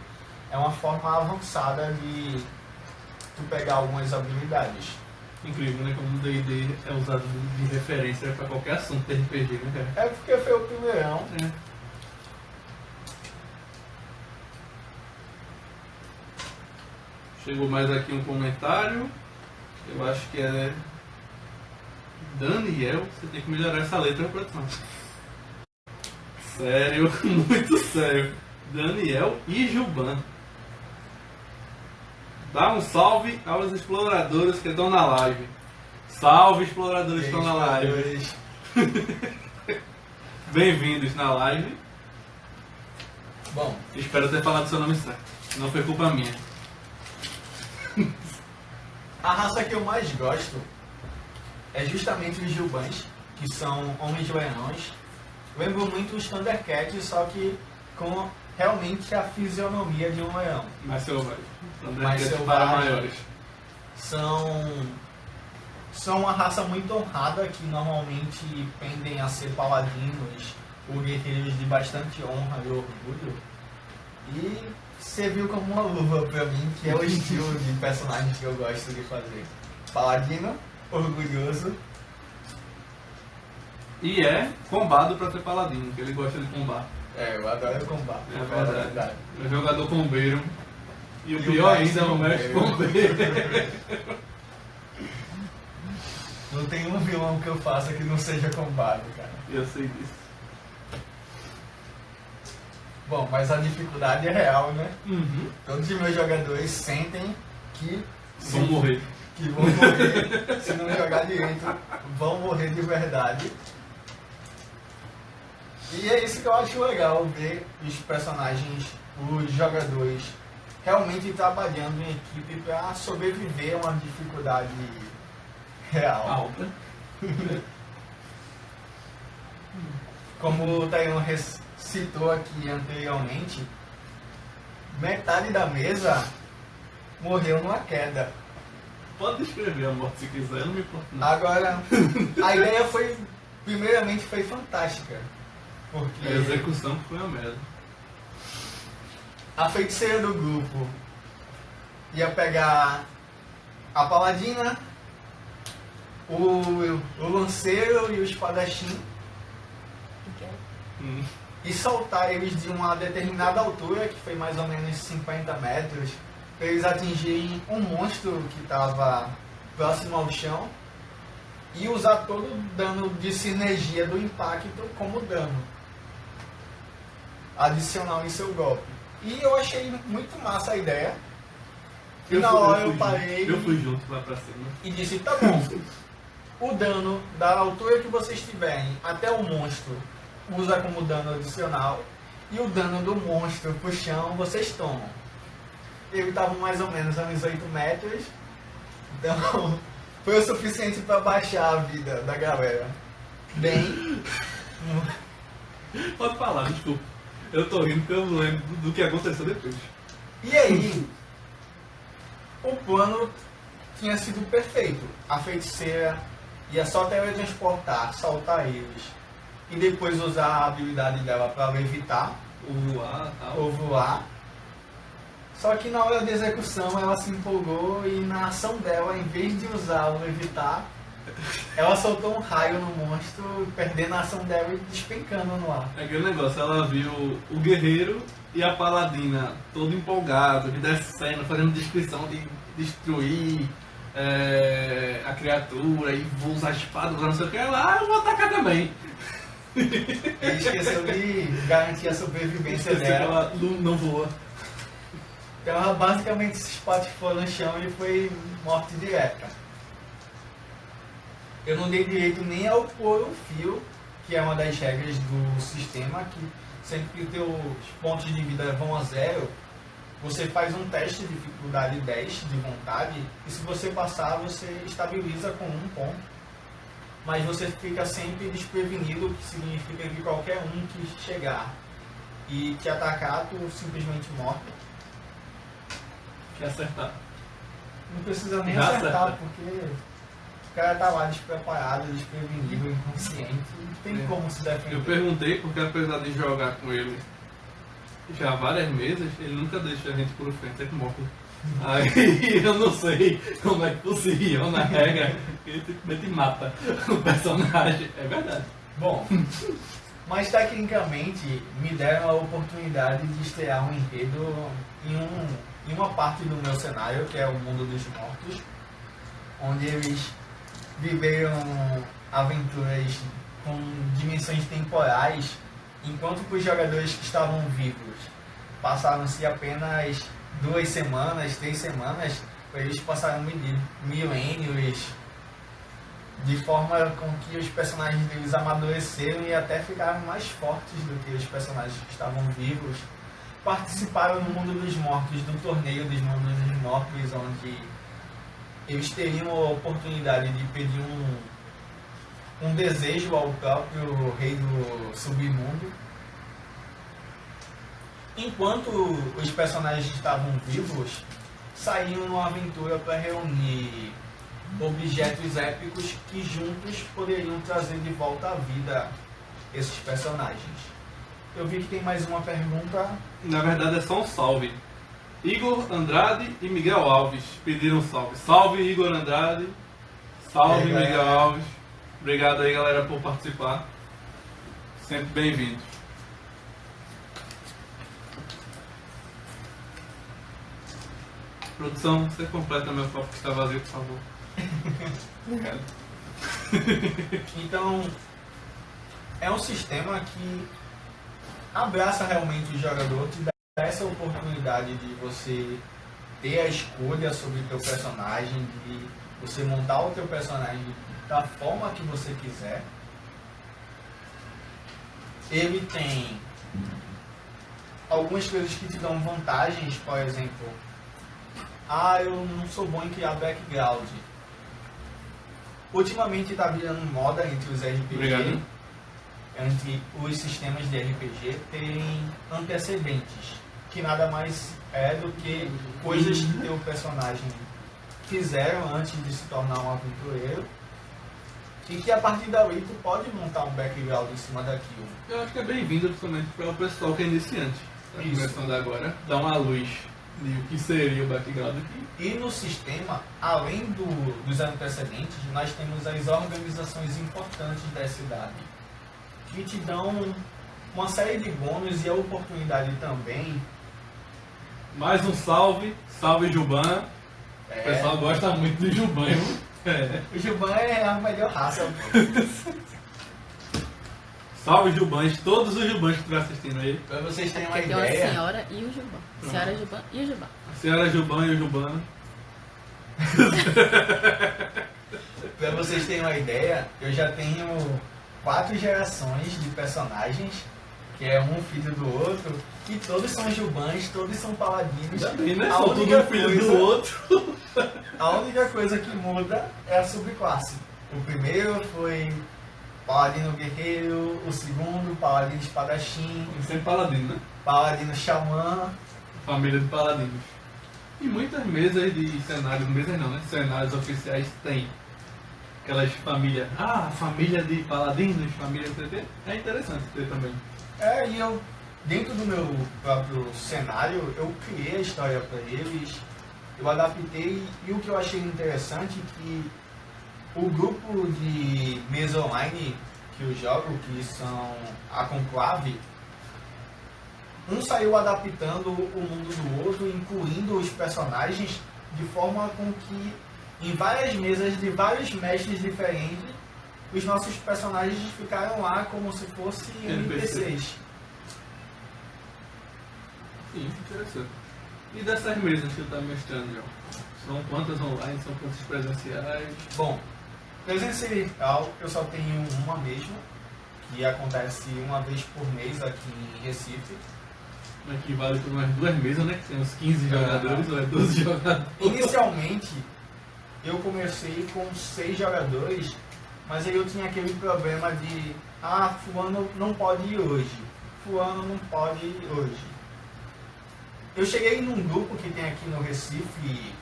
É uma forma avançada de tu pegar algumas habilidades. Incrível, né? Como o D&D é usado de referência pra qualquer assunto de RPG, né, cara? É porque foi o primeirão. É. Chegou mais aqui um comentário. Eu acho que é Daniel. Você tem que melhorar essa letra, produção. Sério, muito sério. Daniel e Juban. Dá um salve aos exploradores que estão na live. Salve, exploradores que estão na live. Bem-vindos na live. Bom, Espero ter falado seu nome certo. Não foi culpa minha. a raça que eu mais gosto é justamente os Jubans, que são homens-leões. Lembro muito os Thundercats, só que com realmente a fisionomia de um leão. Mais selvagem. Mais Para selvagem. maiores. São uma raça muito honrada, que normalmente pendem a ser paladinos ou guerreiros de bastante honra e orgulho. E serviu como uma luva pra mim, que é o estilo de personagem que eu gosto de fazer. Paladino, orgulhoso. E é combado pra ser paladino, que ele gosta de combate. É, eu adoro combate. É eu adoro verdade. É um jogador combeiro. E o E o pior mestre ainda é o mestre combeiro. Não tem um vilão que eu faça que não seja combate, cara. Eu sei disso. Bom, mas a dificuldade é real, né? Uhum. Todos os meus jogadores sentem que Vão morrer. que vão morrer se não jogar direito, vão morrer de verdade. E é isso que eu acho legal, ver os personagens, os jogadores realmente trabalhando em equipe para sobreviver a uma dificuldade real. Alta. Como o Tayon citou aqui anteriormente, metade da mesa morreu numa queda. Pode descrever a morte se quiser, não me importa não. Agora, a ideia foi, primeiramente, foi fantástica. Porque A execução foi uma merda. a feiticeira do grupo ia pegar a paladina, o lanceiro e o espadachim Hum. e soltar eles de uma determinada altura, que foi mais ou menos 50 metros, para eles atingirem um monstro que estava próximo ao chão e usar todo o dano de sinergia do impacto como dano adicional em seu golpe. E eu achei muito massa a ideia. E na hora eu parei Eu fui junto lá pra cima. e disse, tá bom, o dano da altura que vocês tiverem até o monstro usa como dano adicional, e o dano do monstro pro chão vocês tomam. Ele estava mais ou menos a uns 8 metros, então foi o suficiente para baixar a vida da galera. Bem, Pode falar, desculpa. Eu tô rindo porque eu não lembro do que aconteceu depois. e aí, o plano tinha sido perfeito. A feiticeira ia só teletransportar, soltar eles, e depois usar a habilidade dela para levitar O voar e tal. ou voar. Só que na hora da execução ela se empolgou e na ação dela, em vez de usar o levitar, ela soltou um raio no monstro, perdendo a ação dela e despencando no ar. É aquele negócio, ela viu o guerreiro e a paladina todo empolgado, descendo, fazendo descrição de destruir a criatura e vou usar a espada, não sei o que, eu vou atacar também. Ele esqueceu de garantir a sobrevivência dela. Ela não voa. Então ela basicamente se espatifou no chão e foi morte direta. Eu não dei direito nem ao pôr o fio, que é uma das regras do sistema, que sempre que teus pontos de vida vão a 0, você faz um teste de dificuldade 10 de vontade, e se você passar, você estabiliza com 1 ponto. Mas você fica sempre desprevenido, o que significa que qualquer um que chegar e te atacar, tu simplesmente morre. Quer acertar. Não precisa nem Já acertar, acerta. porque o cara tá lá despreparado, desprevenido, inconsciente, não tem como se defender. Eu perguntei porque apesar de jogar com ele já várias mesas, ele nunca deixa a gente por frente, sempre morre. Aí eu não sei como é que funciona a regra, ele simplesmente mata o personagem. É verdade. Bom, mas tecnicamente me deram a oportunidade de estrear um enredo em uma parte do meu cenário, que é o mundo dos mortos, onde eles viveram aventuras com dimensões temporais, enquanto que os jogadores que estavam vivos passaram-se apenas 2 semanas, 3 semanas, eles passaram milênios, de forma com que os personagens deles amadureceram e até ficaram mais fortes do que os personagens que estavam vivos. Participaram no Mundo dos Mortos, do torneio dos Mundos dos Mortos, onde eles teriam a oportunidade de pedir um desejo ao próprio rei do submundo. Enquanto os personagens estavam vivos, saíam numa aventura para reunir objetos épicos que juntos poderiam trazer de volta à vida esses personagens. Eu vi que tem mais uma pergunta. Na verdade é só um salve. Igor Andrade e Miguel Alves pediram salve. Salve Igor Andrade, salve Miguel Alves. Obrigado aí galera por participar. Sempre bem-vindo. Produção, você completa meu copo que está vazio, por favor. Obrigado. Então, é um sistema que abraça realmente o jogador, te dá essa oportunidade de você ter a escolha sobre o teu personagem, de você montar o teu personagem da forma que você quiser. Ele tem algumas coisas que te dão vantagens, por exemplo, eu não sou bom em criar background. Ultimamente está virando moda entre os RPG, Obrigado. entre os sistemas de RPG terem antecedentes, que nada mais é do que coisas que teu personagem fizeram antes de se tornar um aventureiro, e que a partir daí tu pode montar um background em cima daquilo. Eu acho que é bem-vindo principalmente para o pessoal que é iniciante. Está Isso. começando agora, dá uma luz de o que seria o background aqui. E no sistema, além dos antecedentes, nós temos as organizações importantes da cidade, que te dão uma série de bônus e a oportunidade também. Mais um salve, salve Juban. O pessoal gosta muito do Juban. O Juban é a melhor raça. Salve Jubans, todos os Jubans que estiver assistindo aí. Para vocês terem uma Porque tem uma ideia, senhora e o Juban. Senhora Juban e o Juban. A senhora Juban e o Juban. para vocês terem uma ideia, eu já tenho 4 gerações de personagens, que é um filho do outro, e todos são Jubans, todos são paladinos. Já bem, né? A São única tudo filho coisa- do outro. A única coisa que muda é a subclasse. O primeiro foi Paladino Guerreiro, o segundo Paladino Espadachim, Sempre paladino, né? Paladino Xamã. Família de paladinos. E muitas mesas de cenários, mesas não, né? Cenários oficiais tem aquelas famílias. Família de paladinos, família TT. É interessante ter também. E eu, dentro do meu próprio cenário, eu criei a história para eles, eu adaptei, e o que eu achei interessante é que o grupo de mesa online que eu jogo, que são a Conclave, um saiu adaptando o mundo do outro, incluindo os personagens, de forma com que em várias mesas de vários mestres diferentes, os nossos personagens ficaram lá como se fossem NPCs. Sim, interessante. E dessas mesas que tu tá mestrando, João? São quantas online, são quantas presenciais? Bom, presencial eu só tenho uma mesmo, que acontece uma vez por mês aqui em Recife. Aqui vale por umas 2 mesas, né? Que tem uns 15 jogadores ou é 12 jogadores. Inicialmente, eu comecei com 6 jogadores, mas aí eu tinha aquele problema de fulano não pode ir hoje, fulano não pode ir hoje. Eu cheguei num grupo que tem aqui no Recife,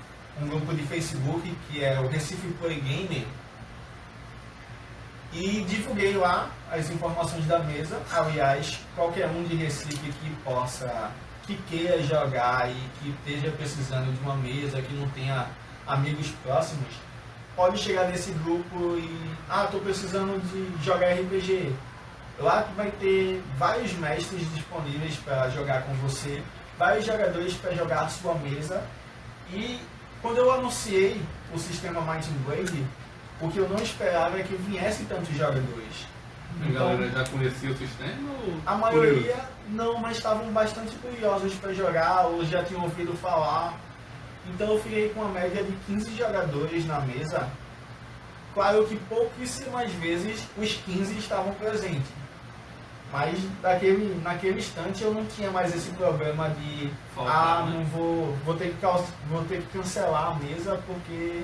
um grupo de Facebook, que é o Recife Play Gamer, e divulguei lá as informações da mesa. Aliás, qualquer um de Recife que queira jogar e que esteja precisando de uma mesa, que não tenha amigos próximos, pode chegar nesse grupo e estou precisando de jogar RPG. Lá vai ter vários mestres disponíveis para jogar com você, vários jogadores para jogar a sua mesa. E quando eu anunciei o sistema Might and Blade, o que eu não esperava é que viesse tantos jogadores. A galera já conhecia o sistema? Ou A maioria não, mas estavam bastante curiosos para jogar ou já tinham ouvido falar. Então eu fiquei com uma média de 15 jogadores na mesa. Claro que pouquíssimas vezes os 15 estavam presentes. Mas naquele instante eu não tinha mais esse problema de não vou ter que cancelar a mesa porque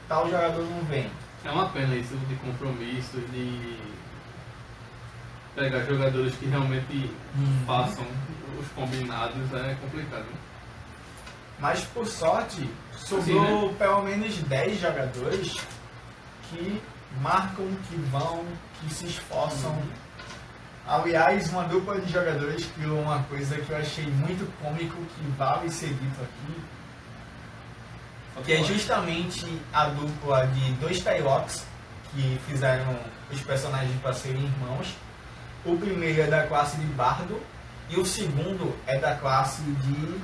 tal jogador não vem. É uma pena isso de compromisso, de pegar jogadores que realmente façam os combinados, é complicado. Mas por sorte, sobrou pelo menos 10 jogadores que marcam, que vão, que se esforçam. Aliás, uma dupla de jogadores criou uma coisa que eu achei muito cômico, que vale ser dito aqui, que é justamente a dupla de 2 Tyrocks que fizeram os personagens para serem irmãos. O primeiro é da classe de Bardo e o segundo é da classe de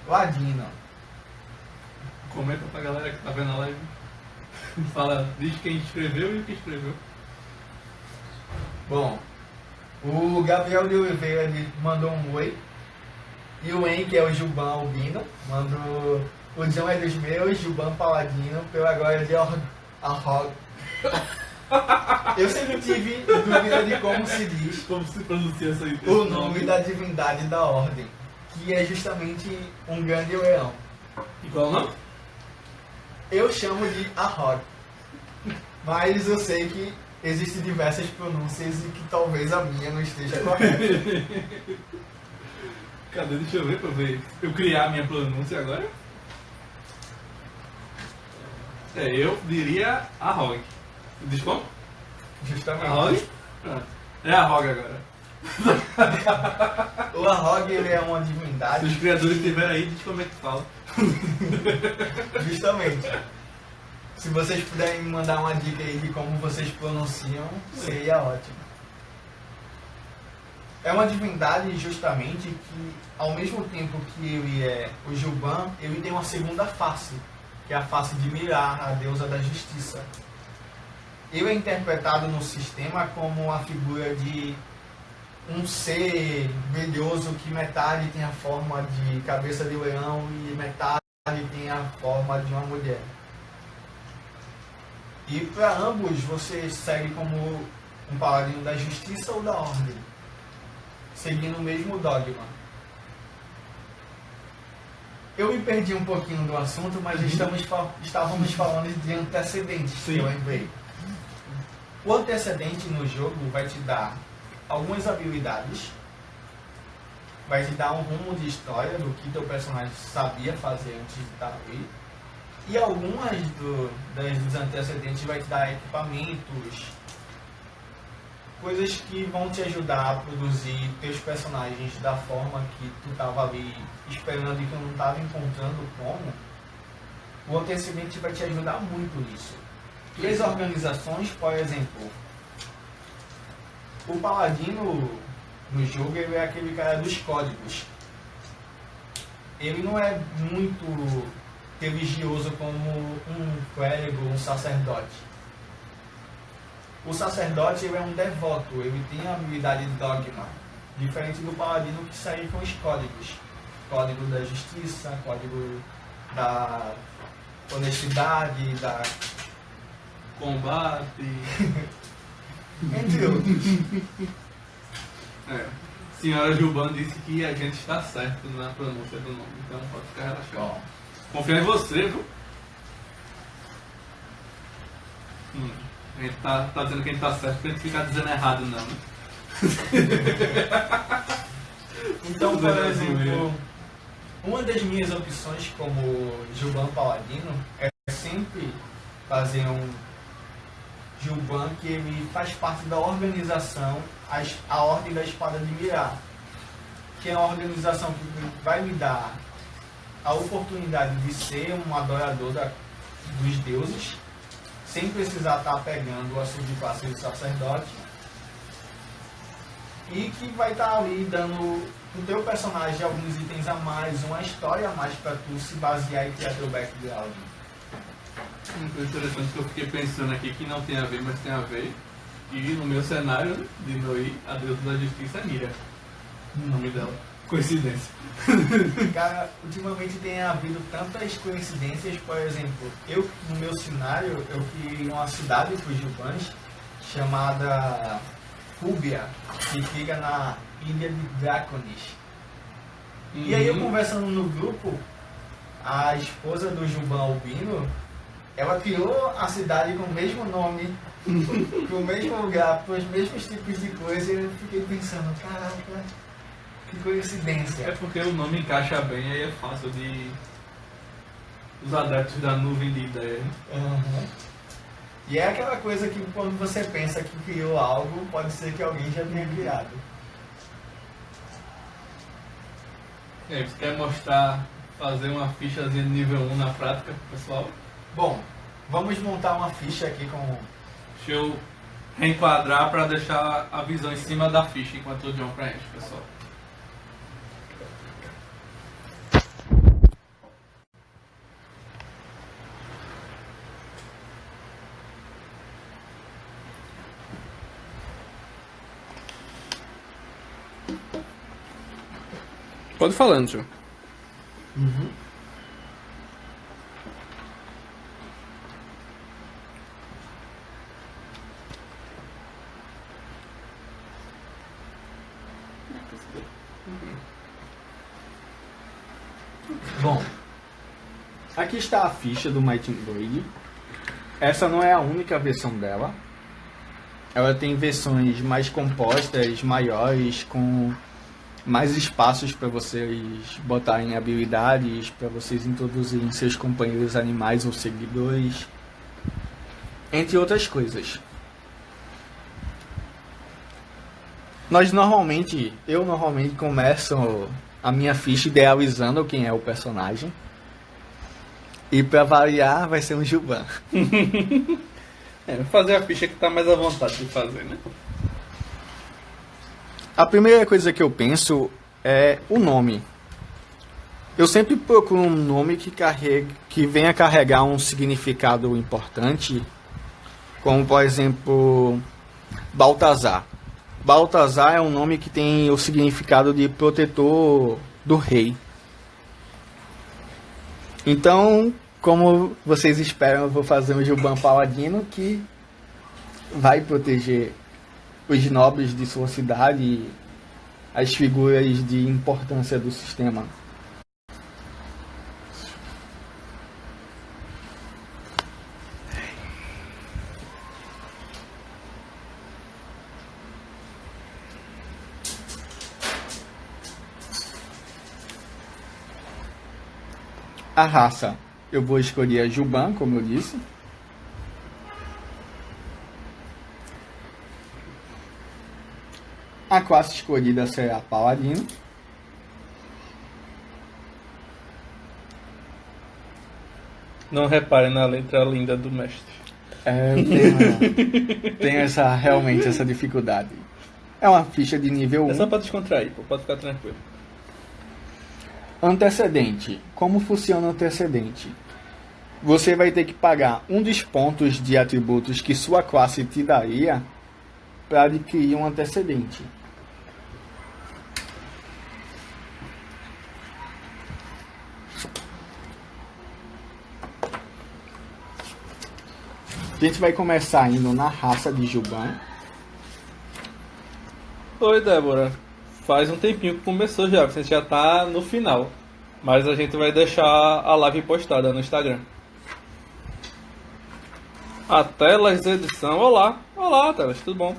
Ladino. Comenta pra galera que tá vendo a live. Fala, diz quem escreveu e o que escreveu. Bom, o Gabriel de Oliveira mandou um oi. E o En, que é o Juban Albino, mandou: o John é dos meus, Juban Paladino, pela glória de Arrog. Eu sempre tive dúvida de como se diz Como se pronuncia essa ideia? o nome da divindade da ordem, que é justamente um grande leão. E qual é o nome? Eu chamo de Arrog, mas eu sei que existem diversas pronúncias e que talvez a minha não esteja correta. Cadê? Deixa eu ver pra ver. Eu criar a minha pronúncia agora. Eu diria Arrog. Diz como? Justamente. Arrog? Pronto. É Arrog agora. O Arrog, ele é uma Se divindade. os criadores estiverem aí, diz como é que fala. Justamente. Se vocês puderem me mandar uma dica aí de como vocês pronunciam, seria ótimo. É uma divindade justamente que, ao mesmo tempo que ele é o Juban, ele tem uma segunda face, que é a face de Mirar, a deusa da justiça. Ele é interpretado no sistema como a figura de um ser brilhoso que metade tem a forma de cabeça de leão e metade tem a forma de uma mulher. E para ambos você segue como um paladino da justiça ou da ordem, seguindo o mesmo dogma. Eu me perdi um pouquinho do assunto, mas estávamos falando de antecedentes, que eu lembrei. O antecedente no jogo vai te dar algumas habilidades, vai te dar um rumo de história do que teu personagem sabia fazer antes de estar ali. E algumas dos antecedentes vai te dar equipamentos, coisas que vão te ajudar a produzir teus personagens da forma que tu estava ali esperando e que eu não estava encontrando como. O antecedente vai te ajudar muito nisso. E as organizações, por exemplo, o Paladino no jogo ele é aquele cara dos códigos. Ele não é muito religioso como um clérigo, um sacerdote. O sacerdote ele é um devoto, ele tem a habilidade de dogma, diferente do paladino que segue com os códigos. Código da justiça, código da honestidade, da... Combate. entre outros. Senhora Gilban disse que a gente está certo na pronúncia do nome, então pode ficar relaxado. Bom, Confia em você, viu? A gente tá dizendo que a gente tá certo pra gente ficar dizendo errado, não, né? então, por exemplo, uma das minhas opções como Gilban Paladino é sempre fazer um Gilban que ele faz parte da organização a Ordem da Espada de Mirar, que é uma organização que vai me dar a oportunidade de ser um adorador dos deuses, sem precisar estar pegando a subclasse de sacerdote, e que vai estar ali dando pro teu personagem alguns itens a mais, uma história a mais para tu se basear e criar teu background. Uma coisa interessante que eu fiquei pensando aqui que não tem a ver, mas tem a ver. E no meu cenário de Noi, a deusa da justiça é Mira. O nome dela. Coincidência. Cara, ultimamente tem havido tantas coincidências, por exemplo, eu no meu cenário, eu criei uma cidade para os Gilbans chamada Fúbia, que fica na ilha de Draconis. E aí eu conversando no grupo, a esposa do Gilban Albino, ela criou a cidade com o mesmo nome, com o mesmo lugar, com os mesmos tipos de coisa, e eu fiquei pensando, caraca, que coincidência. É porque o nome encaixa bem, aí é fácil de os adeptos da nuvem de ideias. Né? Uhum. E é aquela coisa que quando você pensa que criou algo, pode ser que alguém já tenha criado. E aí, você quer fazer uma fichazinha de nível 1 na prática, pessoal? Bom, vamos montar uma ficha aqui com... Deixa eu reenquadrar para deixar a visão em cima da ficha enquanto o John preenche, pessoal. Pode falando, John. Uhum. Bom, aqui está a ficha do Might and Blade. Essa não é a única versão dela. Ela tem versões mais compostas, maiores, com mais espaços para vocês botarem habilidades, para vocês introduzirem seus companheiros animais ou seguidores, entre outras coisas. Eu normalmente começo a minha ficha idealizando quem é o personagem. E para variar, vai ser um Gilban. Vou fazer a ficha que tá mais à vontade de fazer, né? A primeira coisa que eu penso é o nome. Eu sempre procuro um nome que venha carregar um significado importante, como por exemplo, Baltazar. Baltazar é um nome que tem o significado de protetor do rei. Então, como vocês esperam, eu vou fazer um Gilban Paladino que vai proteger os nobres de sua cidade e as figuras de importância do sistema. A raça, eu vou escolher a Gilban, como eu disse. A classe escolhida será Paladino. Não repare na letra linda do mestre. Eu tenho realmente essa dificuldade. É uma ficha de nível 1. É só pra descontrair, pô, pode ficar tranquilo. Antecedente. Como funciona o antecedente? você vai ter que pagar um dos pontos de atributos que sua classe te daria para adquirir um antecedente. A gente vai começar indo na raça de Juban. Oi, Débora. Faz um tempinho que começou já, você já tá no final. Mas a gente vai deixar a live postada no Instagram. A Telas Edição. Olá, Telas, tudo bom?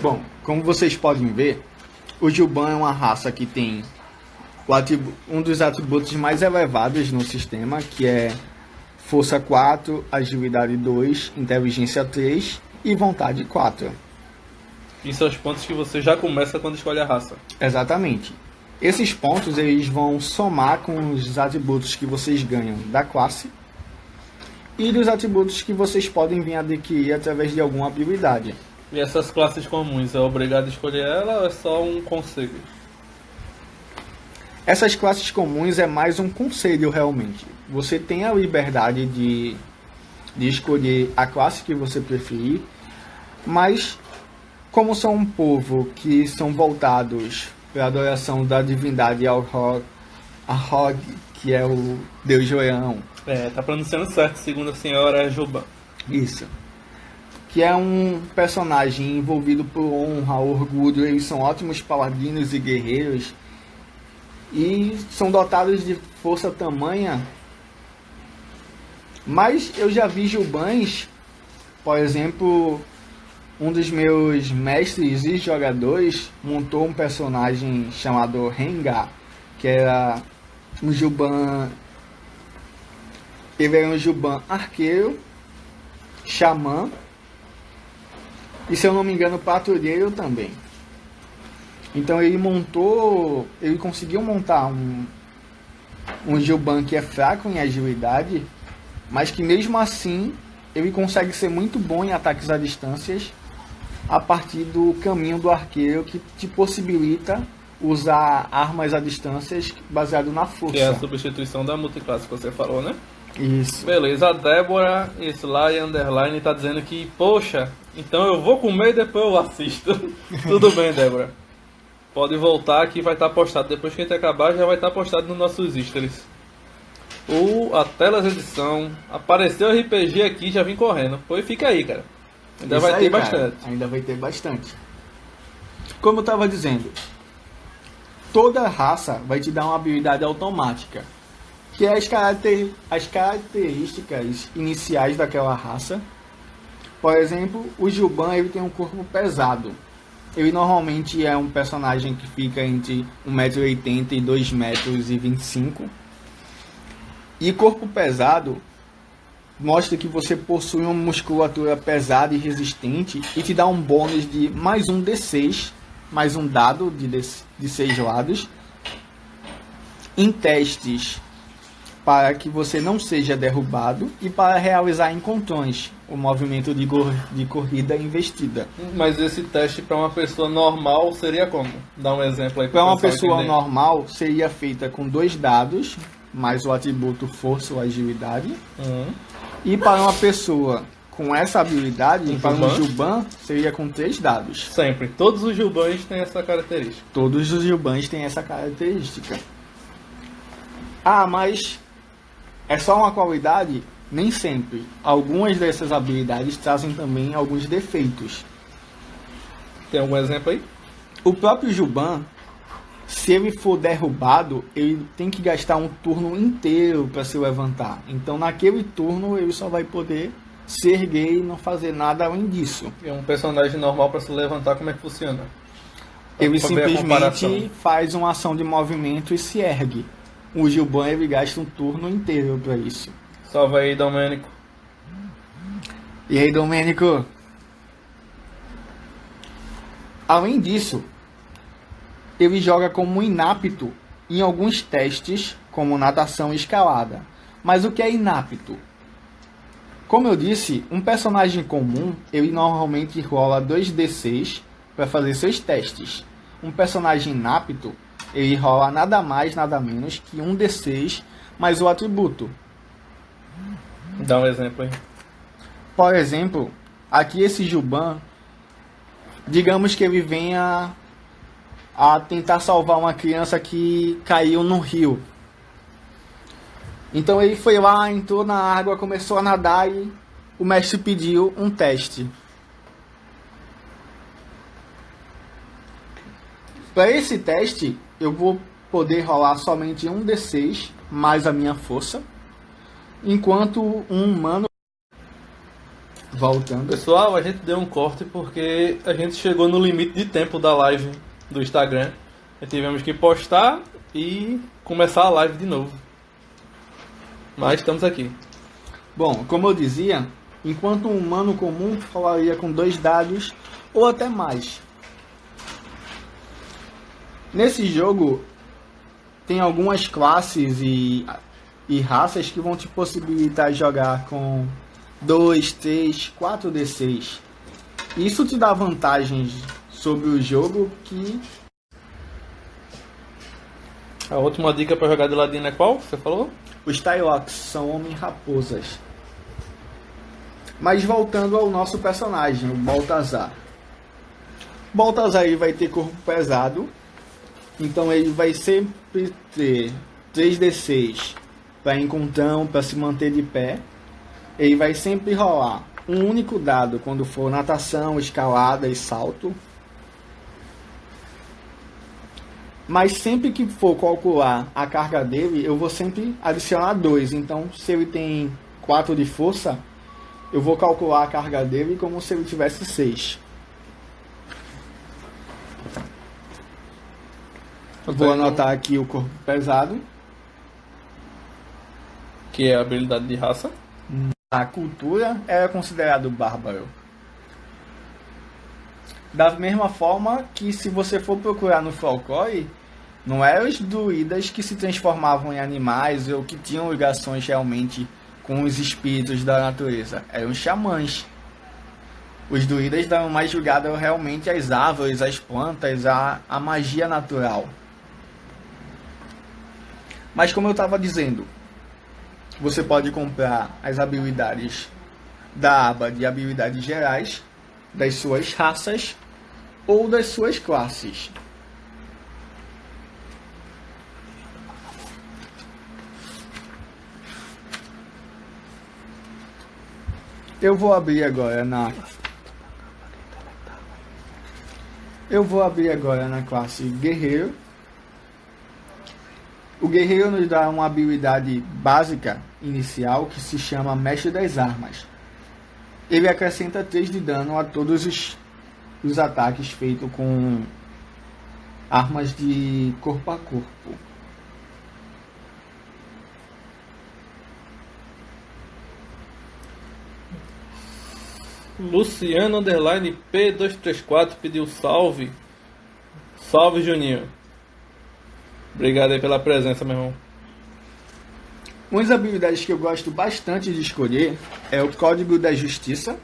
Bom, como vocês podem ver, o Juban é uma raça que tem um dos atributos mais elevados no sistema, que é Força 4, Agilidade 2, Inteligência 3 e Vontade 4. E são os pontos que você já começa quando escolhe a raça. Exatamente. Esses pontos eles vão somar com os atributos que vocês ganham da classe e dos atributos que vocês podem vir adquirir através de alguma habilidade. E essas classes comuns, é obrigado a escolher ela ou é só um conselho? Essas classes comuns é mais um conselho realmente. Você tem a liberdade de escolher a classe que você preferir, mas como são um povo que são voltados para a adoração da divindade Ahog, que é o deus leão. Tá pronunciando certo, segundo a senhora Juban. Isso. Que é um personagem envolvido por honra, orgulho. Eles são ótimos paladinos e guerreiros. E são dotados de força tamanha. Mas eu já vi Jubans, por exemplo, um dos meus mestres e jogadores montou um personagem chamado Rengar, que era um Juban. Ele era um Juban arqueiro, xamã e, se eu não me engano, patrulheiro também. Então ele conseguiu montar um Juban que é fraco em agilidade, mas que mesmo assim ele consegue ser muito bom em ataques à distância a partir do caminho do arqueiro, que te possibilita usar armas à distância baseado na força. Que é a substituição da multiclasse que você falou, né? Isso. Beleza, a Débora Sly Underline tá dizendo que, poxa, então eu vou comer e depois eu assisto. Tudo bem, Débora. Pode voltar que vai estar postado. Depois que a gente acabar, já vai estar postado nos nossos stories. A Telas Edição. Apareceu RPG aqui, já vim correndo. Pois fica aí, cara. Ainda Isso vai aí, ter cara. bastante. Ainda vai ter bastante. Como eu estava dizendo, toda raça vai te dar uma habilidade automática, que é as características iniciais daquela raça. Por exemplo, o Juban ele tem um corpo pesado. Ele normalmente é um personagem que fica entre 1,80 m e 2,25 m. E corpo pesado mostra que você possui uma musculatura pesada e resistente e te dá um bônus de mais um D6, mais um dado de 6 lados, em testes para que você não seja derrubado e para realizar encontrões, o movimento de corrida investida. Mas esse teste para uma pessoa normal seria como? Dá um exemplo aí. Para uma pessoa normal seria feita com 2 dados, mais o atributo força ou agilidade. E para uma pessoa com essa habilidade, para um Juban, seria com 3 dados. Sempre. Todos os Jubans têm essa característica. Todos os Jubans têm essa característica. Ah, mas é só uma qualidade? Nem sempre. Algumas dessas habilidades trazem também alguns defeitos. Tem algum exemplo aí? O próprio Juban, se ele for derrubado, ele tem que gastar um turno inteiro para se levantar. Então naquele turno ele só vai poder se erguer e não fazer nada além disso. E um personagem normal para se levantar, como é que funciona? Ele Pra ver a comparação. simplesmente faz uma ação de movimento e se ergue. O Juban ele gasta um turno inteiro para isso. Salve aí, Domênico. E aí, Domênico? Além disso, ele joga como inapto em alguns testes, como natação e escalada. Mas o que é inapto? Como eu disse, um personagem comum, ele normalmente rola 2d6 para fazer seus testes. Um personagem inapto, ele rola nada mais, nada menos que 1d6 mas o atributo. Dá um exemplo aí. Por exemplo, aqui esse Juban, digamos que ele venha a tentar salvar uma criança que caiu no rio. Então ele foi lá, entrou na água, começou a nadar e o mestre pediu um teste. Para esse teste, eu vou poder rolar somente um D6 mais a minha força, enquanto um humano... Voltando. Pessoal, a gente deu um corte porque a gente chegou no limite de tempo da live do Instagram. E tivemos que postar e começar a live de novo. Mas estamos aqui. Bom, como eu dizia, enquanto um humano comum falaria com 2 dados ou até mais. Nesse jogo tem algumas classes e raças que vão te possibilitar jogar com 2, 3, 4 D6. Isso te dá vantagens sobre o jogo que... A última dica para jogar de ladino é qual? Você falou? Os Tylocks são homem-raposas. Mas voltando ao nosso personagem, o Baltazar. Baltazar ele vai ter corpo pesado, então ele vai sempre ter 3d6 para encontrão, para se manter de pé. Ele vai sempre rolar um único dado quando for natação, escalada e salto. Mas sempre que for calcular a carga dele, eu vou sempre adicionar 2. Então, se ele tem 4 de força, eu vou calcular a carga dele como se ele tivesse 6. Vou anotar aqui o corpo pesado. Que é a habilidade de raça. A cultura era considerado bárbaro. Da mesma forma que se você for procurar no folclore, não eram os druidas que se transformavam em animais ou que tinham ligações realmente com os espíritos da natureza. Eram os xamãs. Os druidas davam mais julgado realmente às árvores, às plantas, à magia natural. Mas como eu estava dizendo, você pode comprar as habilidades da aba de habilidades gerais, das suas raças ou das suas classes. Eu vou abrir agora na classe Guerreiro. O Guerreiro nos dá uma habilidade básica inicial que se chama Mestre das Armas. Ele acrescenta 3 de dano a todos os ataques feitos com armas de corpo a corpo. Luciano Underline P234 pediu salve. Salve, Juninho. Obrigado aí pela presença, meu irmão. Uma das habilidades que eu gosto bastante de escolher é o Código da Justiça.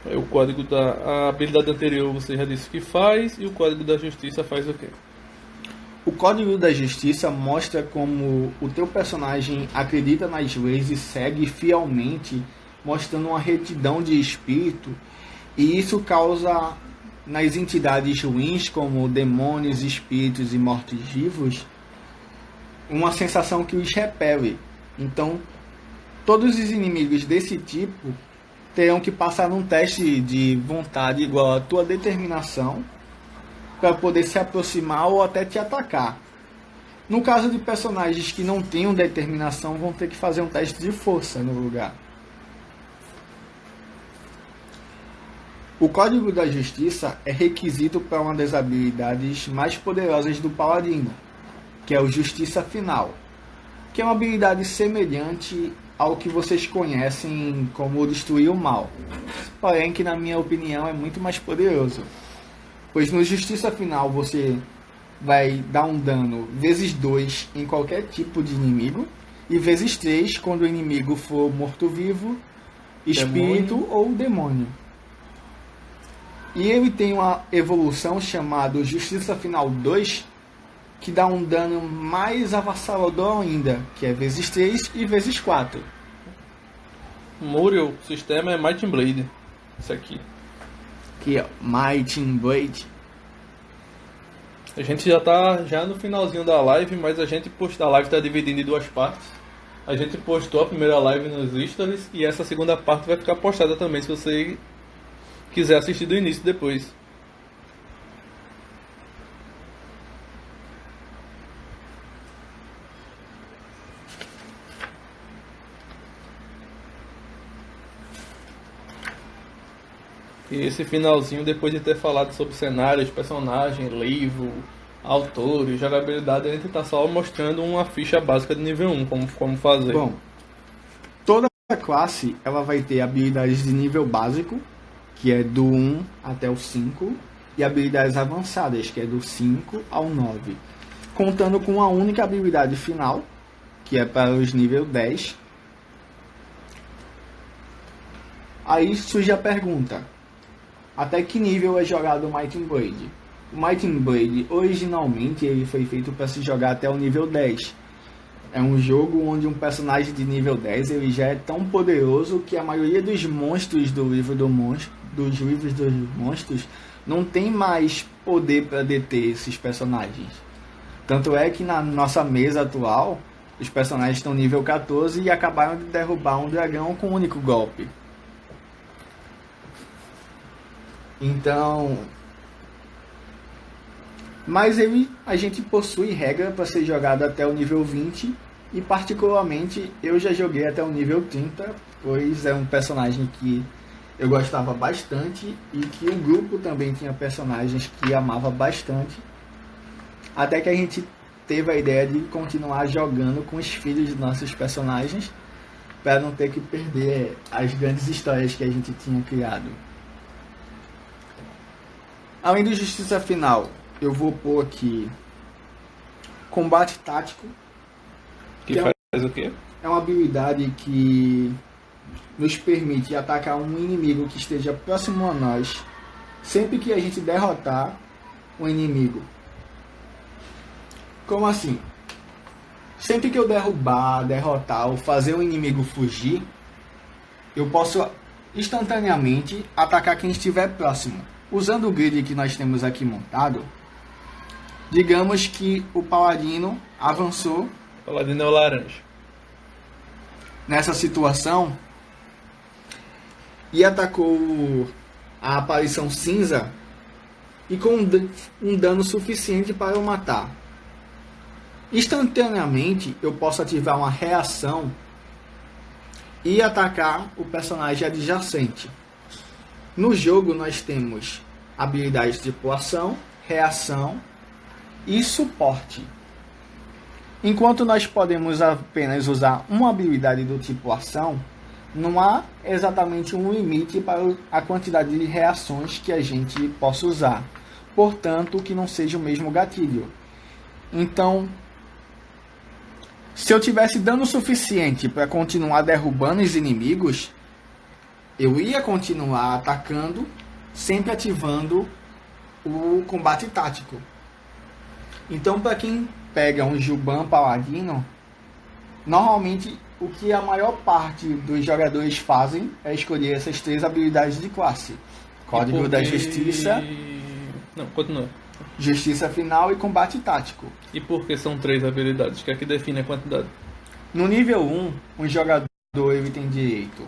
O código a habilidade anterior você já disse que faz, e o código da justiça faz o quê? O Código da Justiça mostra como o teu personagem acredita nas leis e segue fielmente, mostrando uma retidão de espírito, e isso causa nas entidades ruins, como demônios, espíritos e mortos-vivos, uma sensação que os repele. Então, todos os inimigos desse tipo terão que passar num teste de vontade igual à tua determinação para poder se aproximar ou até te atacar. No caso de personagens que não tenham determinação, vão ter que fazer um teste de força no lugar. O Código da Justiça é requisito para uma das habilidades mais poderosas do Paladino, que é o Justiça Final, que é uma habilidade semelhante ao que vocês conhecem como Destruir o Mal, porém que na minha opinião é muito mais poderoso, pois no Justiça Final você vai dar um dano vezes 2 em qualquer tipo de inimigo e vezes 3 quando o inimigo for morto-vivo, espírito ou demônio. E ele tem uma evolução chamada Justiça Final 2, que dá um dano mais avassalador ainda, que é vezes 3 e vezes 4. Muriel, o sistema é Might and Blade. Isso aqui. Que é Might and Blade. A gente já tá no finalzinho da live, mas a live tá dividida em duas partes. A gente postou a primeira live nos stories e essa segunda parte vai ficar postada também, se você quiser assistir do início depois. E esse finalzinho, depois de ter falado sobre cenários, personagem, livro, autores, jogabilidade, a gente tá só mostrando uma ficha básica de nível 1, como fazer. Bom, toda classe ela vai ter habilidades de nível básico, que é do 1 até o 5, e habilidades avançadas, que é do 5 ao 9, contando com uma única habilidade final, que é para os nível 10. Aí surge a pergunta: até que nível é jogado o Might and Blade? O Might and Blade, originalmente, ele foi feito para se jogar até o nível 10. É um jogo onde um personagem de nível 10 ele já é tão poderoso que a maioria dos monstros dos livros dos monstros não tem mais poder para deter esses personagens. Tanto é que na nossa mesa atual, os personagens estão nível 14 e acabaram de derrubar um dragão com um único golpe. Então, mas a gente possui regra para ser jogado até o nível 20 e particularmente eu já joguei até o nível 30, pois é um personagem que eu gostava bastante e que o grupo também tinha personagens que amava bastante, até que a gente teve a ideia de continuar jogando com os filhos de nossos personagens para não ter que perder as grandes histórias que a gente tinha criado. Além do Justiça Final, eu vou pôr aqui Combate Tático. Que faz o quê? É uma habilidade que nos permite atacar um inimigo que esteja próximo a nós, sempre que a gente derrotar o inimigo. Como assim? Sempre que eu derrotar ou fazer o inimigo fugir, eu posso instantaneamente atacar quem estiver próximo. Usando o grid que nós temos aqui montado, digamos que o paladino avançou. O paladino é o laranja. Nessa situação e atacou a aparição cinza e com um dano suficiente para eu matar. Instantaneamente eu posso ativar uma reação e atacar o personagem adjacente. No jogo nós temos habilidades tipo ação, reação e suporte. Enquanto nós podemos apenas usar uma habilidade do tipo ação, não há exatamente um limite para a quantidade de reações que a gente possa usar. Portanto, que não seja o mesmo gatilho. Então, se eu tivesse dano suficiente para continuar derrubando os inimigos, eu ia continuar atacando, sempre ativando o combate tático. Então, para quem pega um Juban Paladino, normalmente o que a maior parte dos jogadores fazem é escolher essas três habilidades de classe: Código da Justiça, Não, continua. Justiça Final e Combate Tático. E por que são três habilidades? O que é que define a quantidade? No nível 1, um jogador ele tem direito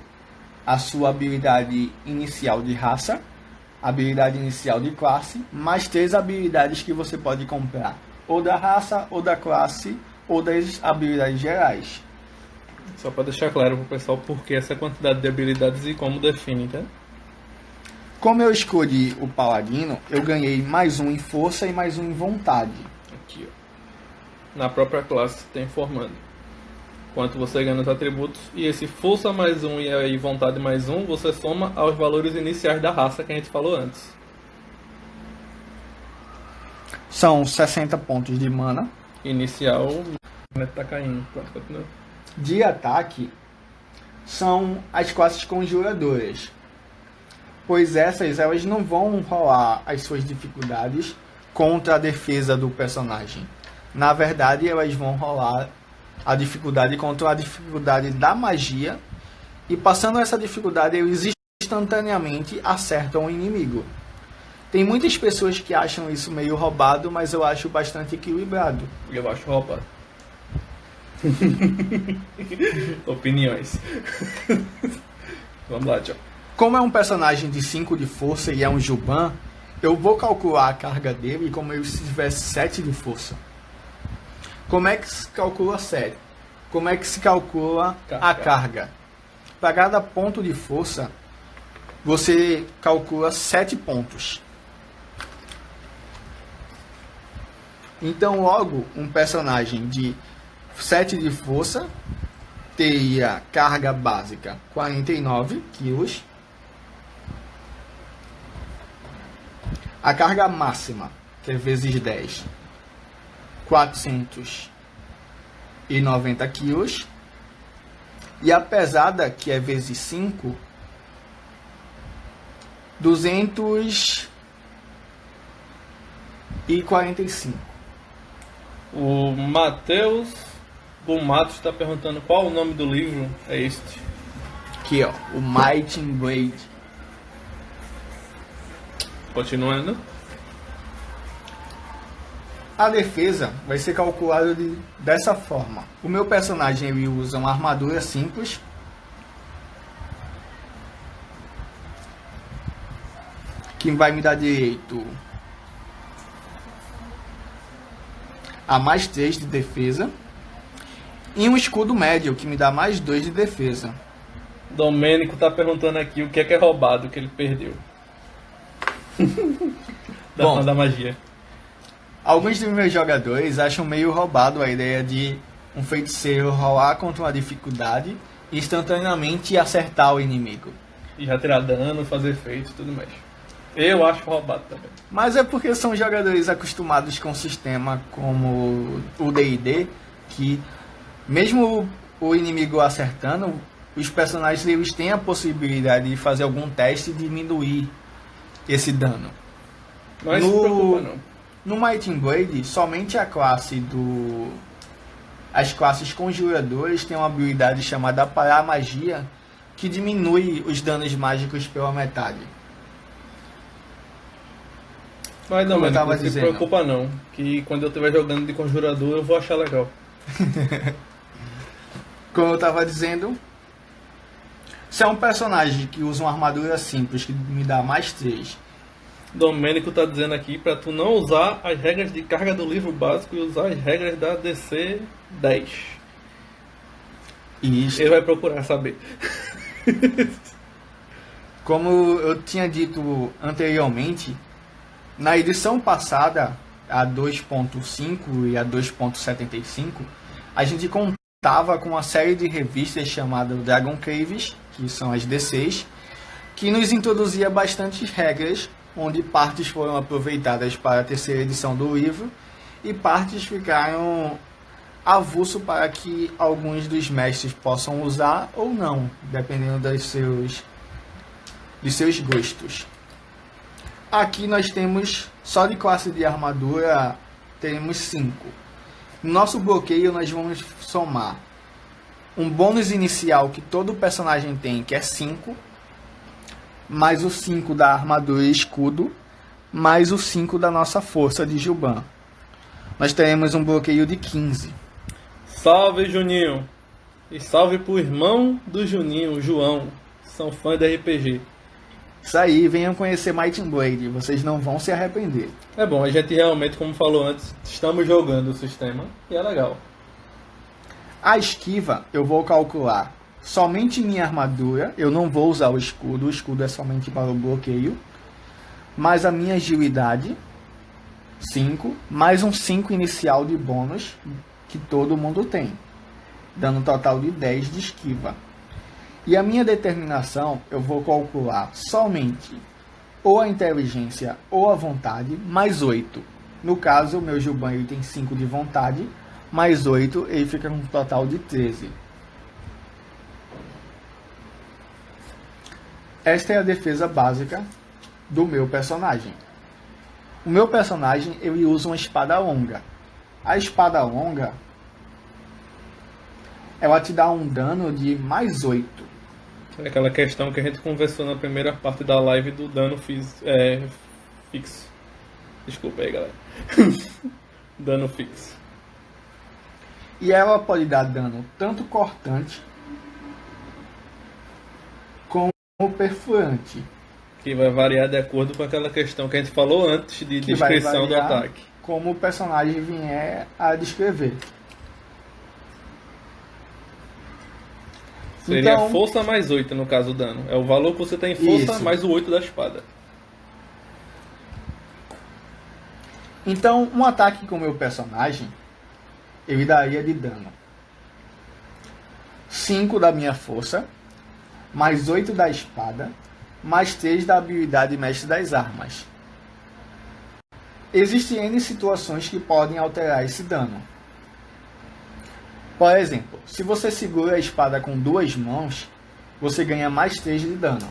à sua habilidade inicial de raça, habilidade inicial de classe, mais três habilidades que você pode comprar, ou da raça, ou da classe, ou das habilidades gerais. Só para deixar claro para o pessoal por que essa quantidade de habilidades e como define, tá? Como eu escolhi o Paladino, eu ganhei mais um em força e mais um em vontade. Aqui, ó. Na própria classe tem informando quanto você ganha nos atributos, e esse força mais um e aí vontade mais um, você soma aos valores iniciais da raça que a gente falou antes. São 60 pontos de mana. Inicial, né, tá caindo. Continua. De ataque, são as classes conjuradoras. pois elas não vão rolar as suas dificuldades contra a defesa do personagem. Na verdade, elas vão rolar a dificuldade contra a dificuldade da magia, e passando essa dificuldade, eles instantaneamente acertam o inimigo. Tem muitas pessoas que acham isso meio roubado, mas eu acho bastante equilibrado. Eu acho roubado. Opiniões. Vamos lá, tchau. Como é um personagem de 5 de força e é um Juban, eu vou calcular a carga dele como se tivesse 7 de força. Como é que se calcula 7? Como é que se calcula a carga? Para cada ponto de força, você calcula 7 pontos. Então, logo, um personagem de 7 de força teria carga básica 49 quilos. A carga máxima, que é vezes 10, 490 quilos. E a pesada, que é vezes 5, 245. O Matheus Bumatos está perguntando qual o nome do livro é este. Aqui, ó, o Might and Blade. Continuando. A defesa vai ser calculada dessa forma. O meu personagem ele usa uma armadura simples, que vai me dar direito a mais 3 de defesa, e um escudo médio, que me dá mais 2 de defesa. Domênico está perguntando aqui o que é roubado que ele perdeu. Bom, da magia. Alguns dos meus jogadores acham meio roubado a ideia de um feiticeiro rolar contra uma dificuldade e instantaneamente acertar o inimigo. E já tirar dano, fazer efeito e tudo mais. Eu acho roubado também. Mas é porque são jogadores acostumados com um sistema como o D&D, que mesmo o inimigo acertando, os personagens eles têm a possibilidade de fazer algum teste e diminuir esse dano. Não se preocupa não. No Might and Blade, somente as classes conjuradores têm uma habilidade chamada Parar Magia, que diminui os danos mágicos pela metade. Mas não, não se dizendo. Preocupa não, que quando eu estiver jogando de conjurador eu vou achar legal. Como eu estava dizendo, se é um personagem que usa uma armadura simples, que me dá mais 3, Domênico tá dizendo aqui pra tu não usar as regras de carga do livro básico e usar as regras da DC 10. Isso. Ele vai procurar saber. Como eu tinha dito anteriormente, na edição passada, a 2.5 e a 2.75, a gente contava com uma série de revistas chamada Dragon Caves, que são as DCs, que nos introduzia bastantes regras, onde partes foram aproveitadas para a terceira edição do livro e partes ficaram avulso para que alguns dos mestres possam usar ou não, dependendo dos seus gostos. Aqui nós temos, só de classe de armadura, temos 5. No nosso bloqueio nós vamos somar um bônus inicial que todo personagem tem, que é 5, mais o 5 da armadura e escudo, mais o 5 da nossa força de Juban. Nós teremos um bloqueio de 15. Salve, Juninho! E salve pro irmão do Juninho, o João. São fãs de RPG. Isso aí, venham conhecer Might and Blade, vocês não vão se arrepender. É bom, a gente realmente, como falou antes, estamos jogando o sistema e é legal. A esquiva eu vou calcular somente minha armadura, eu não vou usar o escudo é somente para o bloqueio, mais a minha agilidade, 5, mais um 5 inicial de bônus que todo mundo tem, dando um total de 10 de esquiva. E a minha determinação eu vou calcular somente ou a inteligência ou a vontade, mais 8. No caso, o meu Juban ele tem 5 de vontade, mais 8, ele fica com um total de 13. esta é a defesa básica do meu personagem. O meu personagem, ele usa uma espada longa. A espada longa, ela te dá um dano de mais 8. É aquela questão que a gente conversou na primeira parte da live do dano fixo. Desculpa aí, galera. Dano fixo. E ela pode dar dano tanto cortante como perfurante. Que vai variar de acordo com aquela questão que a gente falou antes de Que vai descrição do variar ataque. como o personagem vier a descrever. Seria Então, força mais 8 no caso do dano. É o valor que você tem em força Isso. mais o 8 da espada. Então, um ataque com o meu personagem, ele daria de dano 5 da minha força, mais 8 da espada, mais 3 da habilidade mestre das armas. Existem N situações que podem alterar esse dano. Por exemplo, se você segura a espada com 2 mãos, você ganha mais 3 de dano.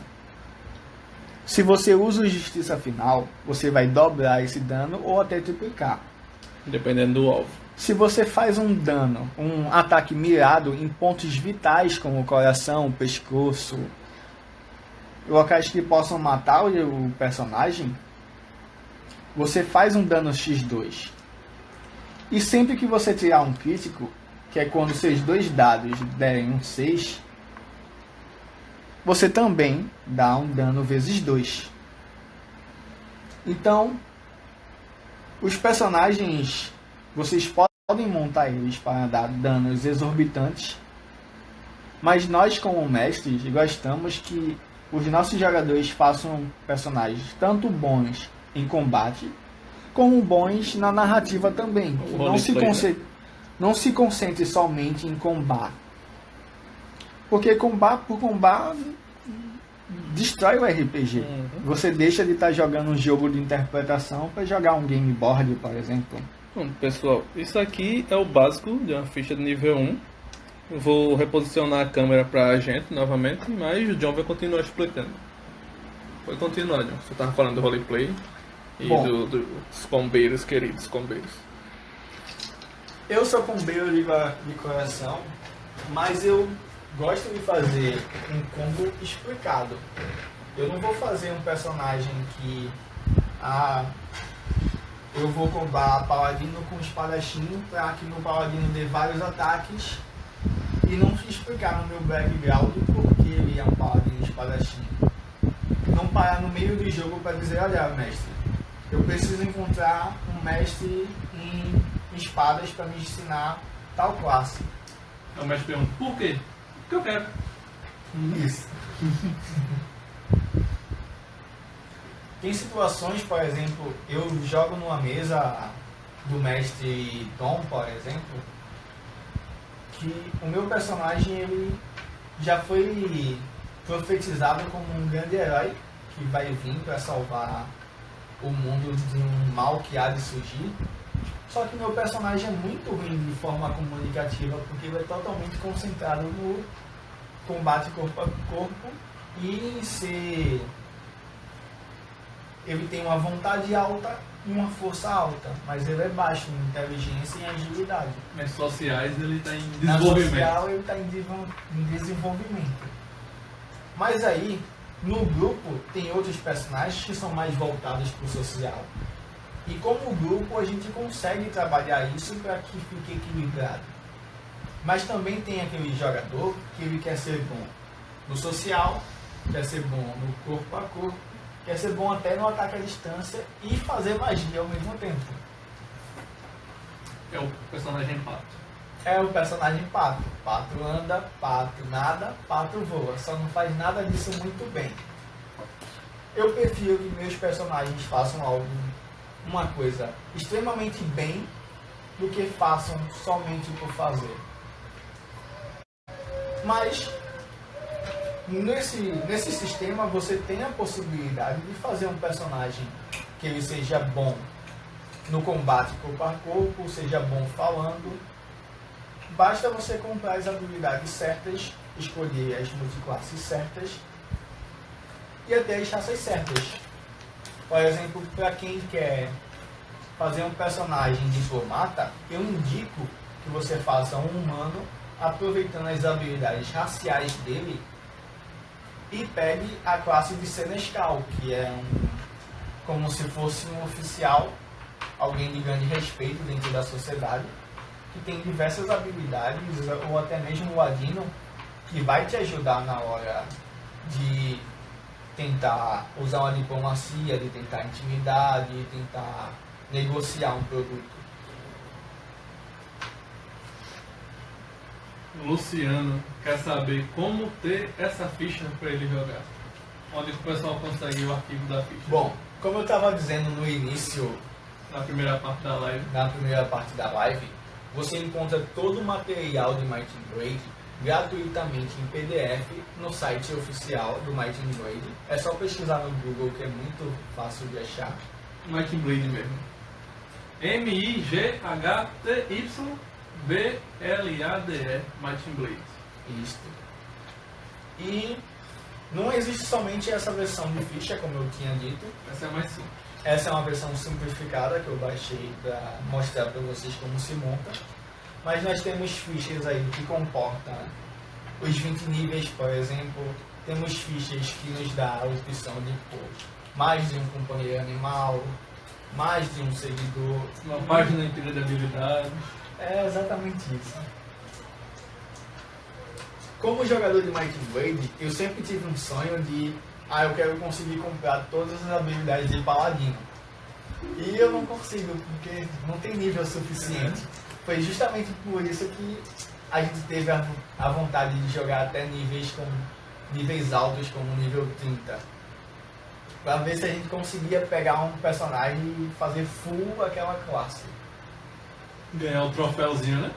Se você usa o Justiça Final, você vai dobrar esse dano ou até triplicar. Dependendo do alvo. Se você faz um dano, um ataque mirado em pontos vitais como o coração, o pescoço, locais que possam matar o personagem, você faz um dano x2. E sempre que você tirar um crítico, que é quando seus 2 dados derem um 6, você também dá um dano vezes 2. Então, os personagens, vocês podem montar eles para dar danos exorbitantes, mas nós como mestres gostamos que os nossos jogadores façam personagens tanto bons em combate, como bons na narrativa também. Que não se concentre somente em combate. Porque combate por combate destrói o RPG. Você deixa de estar jogando um jogo de interpretação para jogar um game board, por exemplo. Bom, pessoal, isso aqui é o básico de uma ficha de nível 1. Eu vou reposicionar a câmera para a gente novamente, mas o John vai continuar explicando. Pode continuar, John. Você estava falando do roleplay e dos combeiros, queridos combeiros. Eu sou combeiro de coração, mas eu gosto de fazer um combo explicado. Eu não vou fazer um personagem que eu vou combar paladino com espadachim para que meu paladino dê vários ataques e não explicar no meu background porque ele é um paladino espadachim. Não parar no meio do jogo para dizer, olha mestre, eu preciso encontrar um mestre em espadas para me ensinar tal classe. O mestre pergunta, por quê? Porque eu quero. Isso. Tem situações, por exemplo, eu jogo numa mesa do mestre Tom, por exemplo, que o meu personagem ele já foi profetizado como um grande herói que vai vir para salvar o mundo de um mal que há de surgir. Só que meu personagem é muito ruim de forma comunicativa, porque ele é totalmente concentrado no combate corpo a corpo e em ser... Ele tem uma vontade alta e uma força alta, mas ele é baixo em inteligência e agilidade. Nas sociais ele está em Na desenvolvimento. social ele está em desenvolvimento. Mas aí, no grupo, tem outros personagens que são mais voltados para o social. E como grupo, a gente consegue trabalhar isso para que fique equilibrado. Mas também tem aquele jogador que ele quer ser bom no social, quer ser bom no corpo a corpo, quer ser bom até no ataque à distância e fazer magia ao mesmo tempo. É o personagem pato. É o personagem pato. Pato anda, pato nada, pato voa. Só não faz nada disso muito bem. Eu prefiro que meus personagens façam uma coisa extremamente bem do que façam somente por fazer. Mas nesse sistema você tem a possibilidade de fazer um personagem que ele seja bom no combate corpo a corpo, seja bom falando. Basta você comprar as habilidades certas, escolher as multiclasses certas e até as raças certas. Por exemplo, para quem quer fazer um personagem diplomata, eu indico que você faça um humano aproveitando as habilidades raciais dele e pegue a classe de Senescal, que é como se fosse um oficial, alguém de grande respeito dentro da sociedade, que tem diversas habilidades, ou até mesmo o Ladino, que vai te ajudar na hora de tentar usar uma diplomacia, de tentar intimidar, de tentar negociar um produto. Luciano quer saber como ter essa ficha para ele jogar. Onde o pessoal consegue o arquivo da ficha? Bom, como eu estava dizendo no início, Na primeira parte da live. na primeira parte da live, você encontra todo o material de Might and Blade gratuitamente em PDF no site oficial do Might and Blade. É só pesquisar no Google, que é muito fácil de achar. Might and Blade mesmo. MIGHTYBLADE, Might and Blade. Isto. E não existe somente essa versão de ficha, como eu tinha dito. Essa é mais simples. Essa é uma versão simplificada que eu baixei para mostrar para vocês como se monta. Mas nós temos fichas aí que comportam os 20 níveis, por exemplo. Temos fichas que nos dá a opção de pôr mais de um companheiro animal, mais de um seguidor. Uma página inteira de habilidades. É exatamente isso. Como jogador de Might and Blade, eu sempre tive um sonho de eu quero conseguir comprar todas as habilidades de Paladino. E eu não consigo, porque não tem nível suficiente. Foi justamente por isso que a gente teve a vontade de jogar até níveis altos, como nível 30. Pra ver se a gente conseguia pegar um personagem e fazer full aquela classe. Ganhar o troféuzinho, né?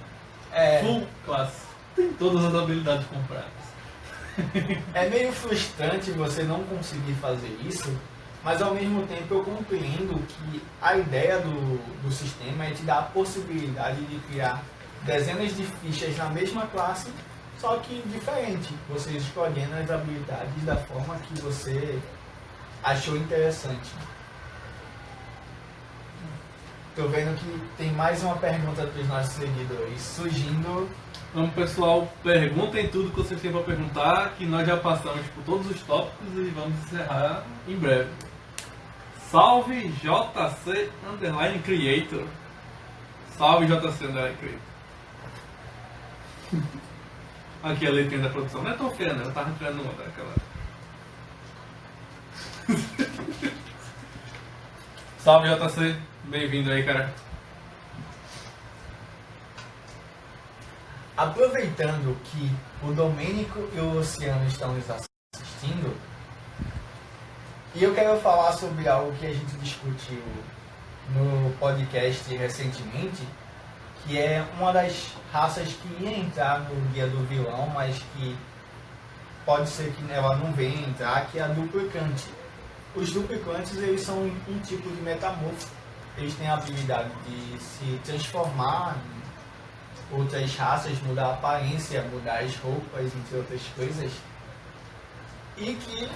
É, Full classe. Tem todas as habilidades compradas. é meio frustrante você não conseguir fazer isso, mas ao mesmo tempo eu compreendo que a ideia do sistema é te dar a possibilidade de criar dezenas de fichas na mesma classe, só que diferente, você escolhendo as habilidades da forma que você achou interessante. Tô vendo que tem mais uma pergunta dos nossos seguidores surgindo. Então, pessoal, perguntem tudo que vocês têm para perguntar, que nós já passamos por todos os tópicos e vamos encerrar em breve. Salve JC Underline Creator. Salve JC Underline Creator. Aqui a letrinha da produção. Não é tão feia, né? Eu tava entrando uma daquela. Salve JC. Bem-vindo aí, cara. Aproveitando que o Domênico e o Luciano estão nos assistindo, e eu quero falar sobre algo que a gente discutiu no podcast recentemente, que é uma das raças que ia entrar no Guia do Vilão, mas que pode ser que ela não venha entrar, que é a duplicante. Os duplicantes, eles são um tipo de metamorfo. Eles têm a habilidade de se transformar em outras raças, mudar a aparência, mudar as roupas, entre outras coisas. E que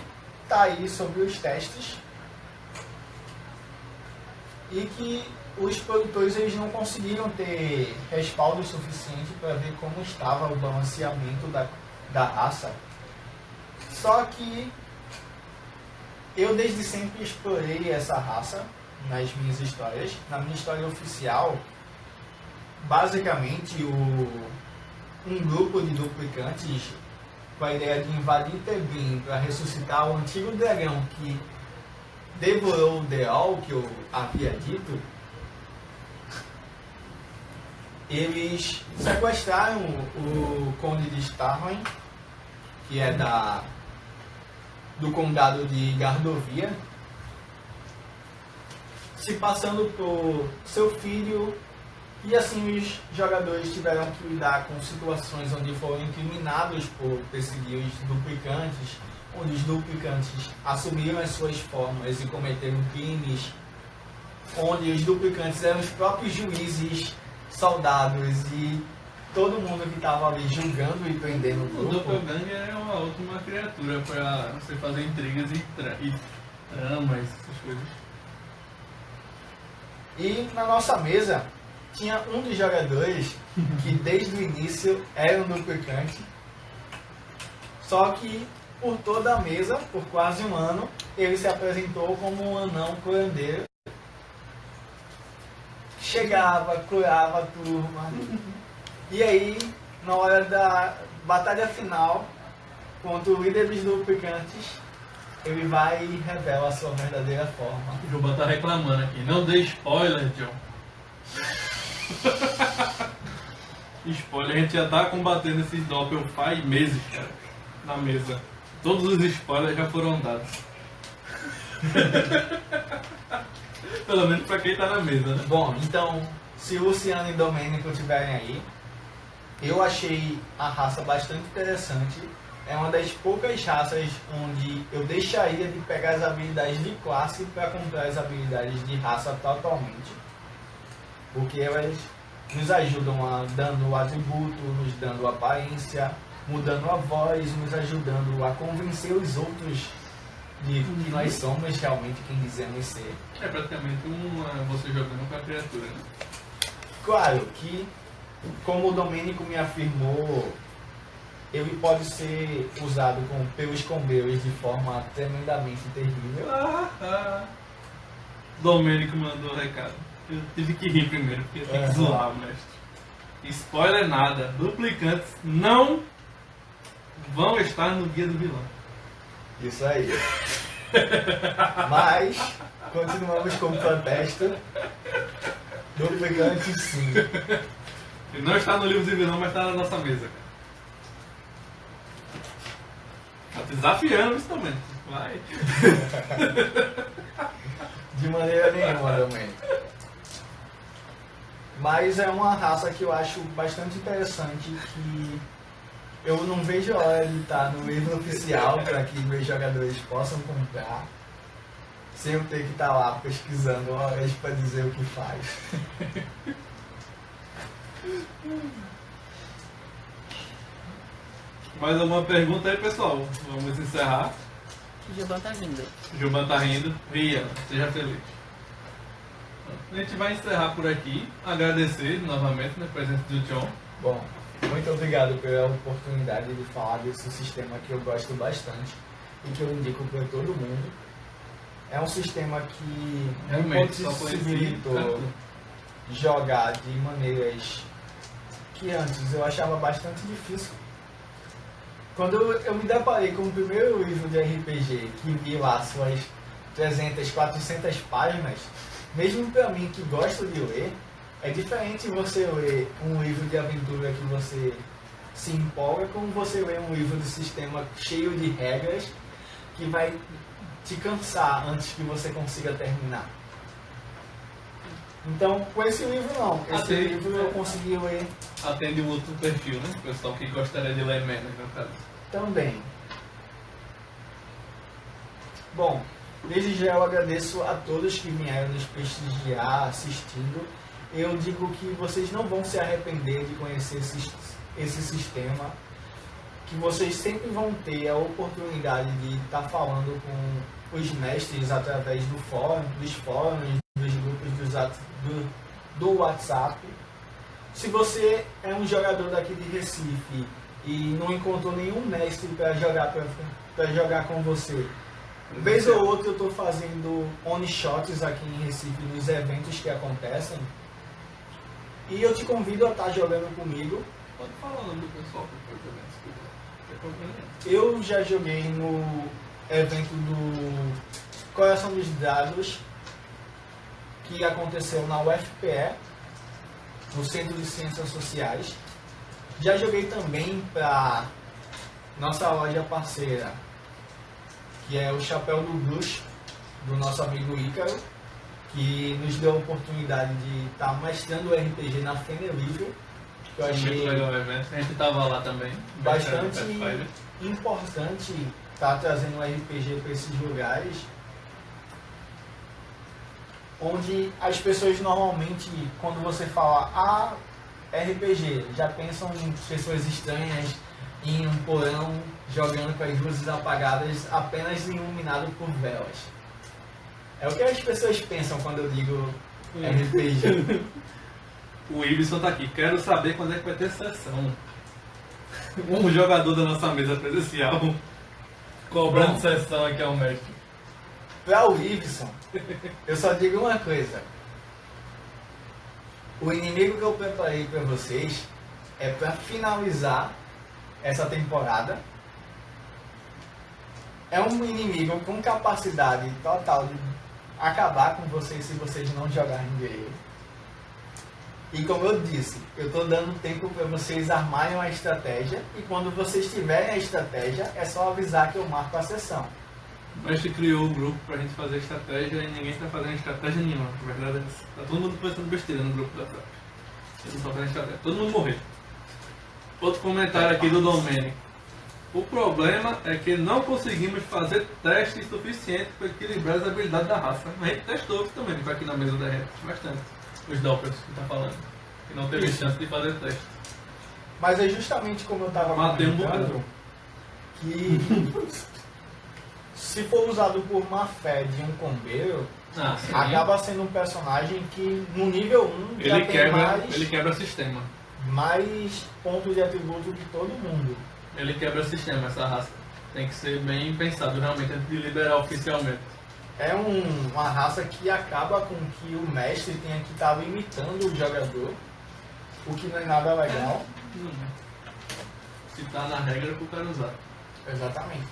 está aí sobre os testes. E que os produtores eles não conseguiram ter respaldo suficiente para ver como estava o balanceamento da raça. Só que eu desde sempre explorei essa raça nas minhas histórias. Na minha história oficial, basicamente um grupo de duplicantes com a ideia de invadir Tebrim para ressuscitar o antigo dragão que devorou o Deol, que eu havia dito. Eles sequestraram o Conde de Starwin, que é do condado de Gardovia, se passando por seu filho, e assim os jogadores tiveram que lidar com situações onde foram incriminados por perseguir os duplicantes, onde os duplicantes assumiram as suas formas e cometeram crimes, onde os duplicantes eram os próprios juízes, soldados e todo mundo que estava ali julgando e prendendo o O grupo. Doppelganger é uma última criatura pra você fazer intrigas e tramas, essas coisas. E na nossa mesa tinha um dos jogadores que desde o início era um duplicante. Só que por toda a mesa, por quase um ano, ele se apresentou como um anão curandeiro. Chegava, curava a turma. E aí, na hora da batalha final, contra o líder dos duplicantes, ele vai e revela a sua verdadeira forma. O Juba tá reclamando aqui. Não dê spoiler, John. Spoiler, a gente já tá combatendo esses Doppel faz meses, cara. Na mesa. Todos os spoilers já foram dados. Pelo menos pra quem tá na mesa, né? Bom, então, se o Luciano e Domênico estiverem aí, eu achei a raça bastante interessante. É uma das poucas raças onde eu deixaria de pegar as habilidades de classe para comprar as habilidades de raça totalmente. Porque elas nos ajudam a dando o atributo, nos dando aparência, mudando a voz, nos ajudando a convencer os outros de que nós somos realmente quem dizemos ser. É praticamente você jogando com a criatura, né? Claro que, como o Domênico me afirmou, ele pode ser usado pelos combeiros de forma tremendamente terrível. Domênico mandou o recado. Eu tive que rir primeiro, porque eu tenho que zoar o mestre. Spoiler nada. Duplicantes não vão estar no guia do vilão. Isso aí. Mas, continuamos com o protesto. Duplicante sim. Ele não está no livro de vilão, mas está na nossa mesa, cara. Tá desafiando isso também. Vai. De maneira nenhuma, Domênico. Mas é uma raça que eu acho bastante interessante, que eu não vejo a hora de estar no livro oficial para que meus jogadores possam comprar, sem eu ter que estar lá pesquisando horas para dizer o que faz. Mais alguma pergunta aí, pessoal? Vamos encerrar. O Juba tá vindo. O Gilban tá rindo. Ria, seja feliz. A gente vai encerrar por aqui. Agradecer novamente a presença do John. Bom, muito obrigado pela oportunidade de falar desse sistema que eu gosto bastante e que eu indico para todo mundo. É um sistema que Realmente, me só conheci possibilitou tanto. jogar de maneiras que antes eu achava bastante difícil. Quando eu me deparei com o primeiro livro de RPG, que vi lá suas 300, 400 páginas, mesmo para mim que gosto de ler, é diferente você ler um livro de aventura que você se empolga, como você ler um livro de sistema cheio de regras que vai te cansar antes que você consiga terminar. Então, com esse livro não. Esse livro eu consegui ler Atende um outro perfil, né? O pessoal que gostaria de ler menos, no caso. também. Bom, desde já eu agradeço a todos que vieram nos prestigiar, assistindo. Eu digo que vocês não vão se arrepender de conhecer esse sistema, que vocês sempre vão ter a oportunidade de estar falando com os mestres através do fórum, dos fóruns, dos grupos do WhatsApp. Se você é um jogador daqui de Recife e não encontrou nenhum mestre para jogar com você, vez ou outra eu estou fazendo one-shots aqui em Recife nos eventos que acontecem e eu te convido a estar jogando comigo. Pode falar o nome do pessoal que foi jogando, se quiser. Eu já joguei no evento do Coração dos Dados, que aconteceu na UFPE, no Centro de Ciências Sociais. Já joguei também para nossa loja parceira, que é o Chapéu do Bruxo, do nosso amigo Ícaro, que nos deu a oportunidade de estar mestrando o RPG na Fenerível, que eu achei Muito legal o evento. A gente tava lá também. bastante Pathfinder. importante estar trazendo um RPG para esses lugares, onde as pessoas normalmente, quando você fala RPG. Já pensam em pessoas estranhas em um porão jogando com as luzes apagadas, apenas iluminado por velas. É o que as pessoas pensam quando eu digo RPG. O Ibson tá aqui. Quero saber quando é que vai ter sessão. Um jogador da nossa mesa presencial cobrando sessão aqui ao mestre. Para o Ibson, eu só digo uma coisa. O inimigo que eu preparei para vocês é para finalizar essa temporada. É um inimigo com capacidade total de acabar com vocês se vocês não jogarem guerreiro. E como eu disse, eu estou dando tempo para vocês armarem uma estratégia, e quando vocês tiverem a estratégia, é só avisar que eu marco a sessão. O mestre criou o grupo pra gente fazer estratégia e ninguém tá fazendo estratégia nenhuma. Na verdade, tá todo mundo pensando besteira no grupo da tropa. Eles não estão fazendo estratégia. Todo mundo morreu. Outro comentário aqui do Domênico. O problema é que não conseguimos fazer testes suficientes para equilibrar as habilidades da raça. A gente testou também aqui na mesa da gente, bastante. Os Doppers que tá falando. Que não teve chance de fazer teste. Mas é justamente como eu estava Matei um comentando, que se for usado por má fé de um combeiro, acaba sendo um personagem que no nível 1 já ele quebra sistema. mais pontos de atributo que todo mundo. Ele quebra sistema, essa raça. Tem que ser bem pensado realmente antes de liberar oficialmente. É uma raça que acaba com que o mestre tenha que estar limitando o jogador, o que não é nada legal. Se tá na regra é pro cara usar. Exatamente.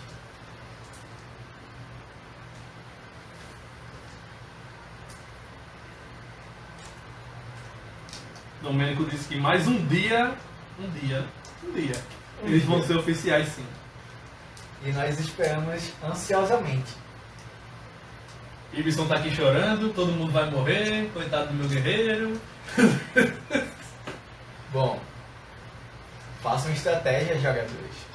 Domênico disse que mais um dia, eles vão ser oficiais sim. E nós esperamos ansiosamente. Ibson tá aqui chorando, todo mundo vai morrer, coitado do meu guerreiro. Bom, façam estratégia, jogadores.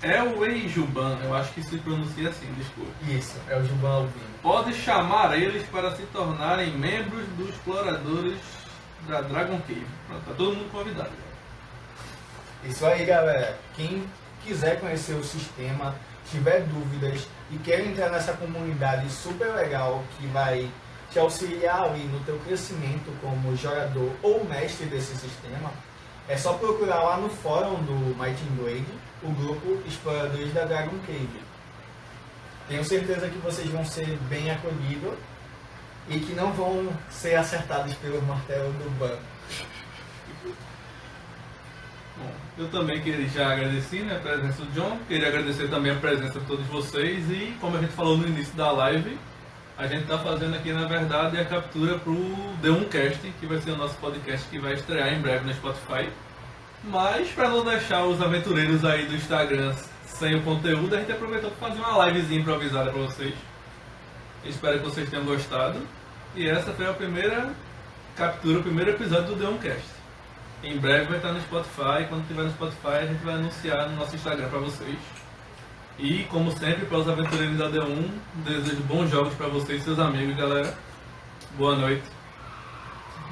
É o Eijuban, eu acho que se pronuncia assim, desculpa. Isso, é o Juban Albino. Pode chamar eles para se tornarem membros dos exploradores da Dragon Cave. Pronto, tá todo mundo convidado. Isso aí, galera. Quem quiser conhecer o sistema, tiver dúvidas e quer entrar nessa comunidade super legal que vai te auxiliar ali no teu crescimento como jogador ou mestre desse sistema, é só procurar lá no fórum do Might and Blade o grupo Exploradores da Dragon Cave. Tenho certeza que vocês vão ser bem acolhidos e que não vão ser acertados pelo martelo do Ban. Bom, eu também queria já agradecer, né, a presença do John, queria agradecer também a presença de todos vocês e, como a gente falou no início da live, a gente está fazendo aqui, na verdade, a captura para o The1Cast, que vai ser o nosso podcast que vai estrear em breve no Spotify. Mas, para não deixar os aventureiros aí do Instagram sem o conteúdo, a gente aproveitou para fazer uma livezinha improvisada para vocês. Espero que vocês tenham gostado. E essa foi a primeira captura, o primeiro episódio do The1Cast. Em breve vai estar no Spotify. Quando estiver no Spotify, a gente vai anunciar no nosso Instagram para vocês. E, como sempre, para os aventureiros da D1, desejo bons jogos para vocês e seus amigos, galera. Boa noite.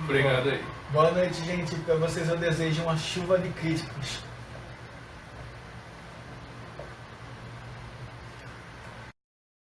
Obrigado aí. Boa noite, gente. Para vocês eu desejo uma chuva de críticos.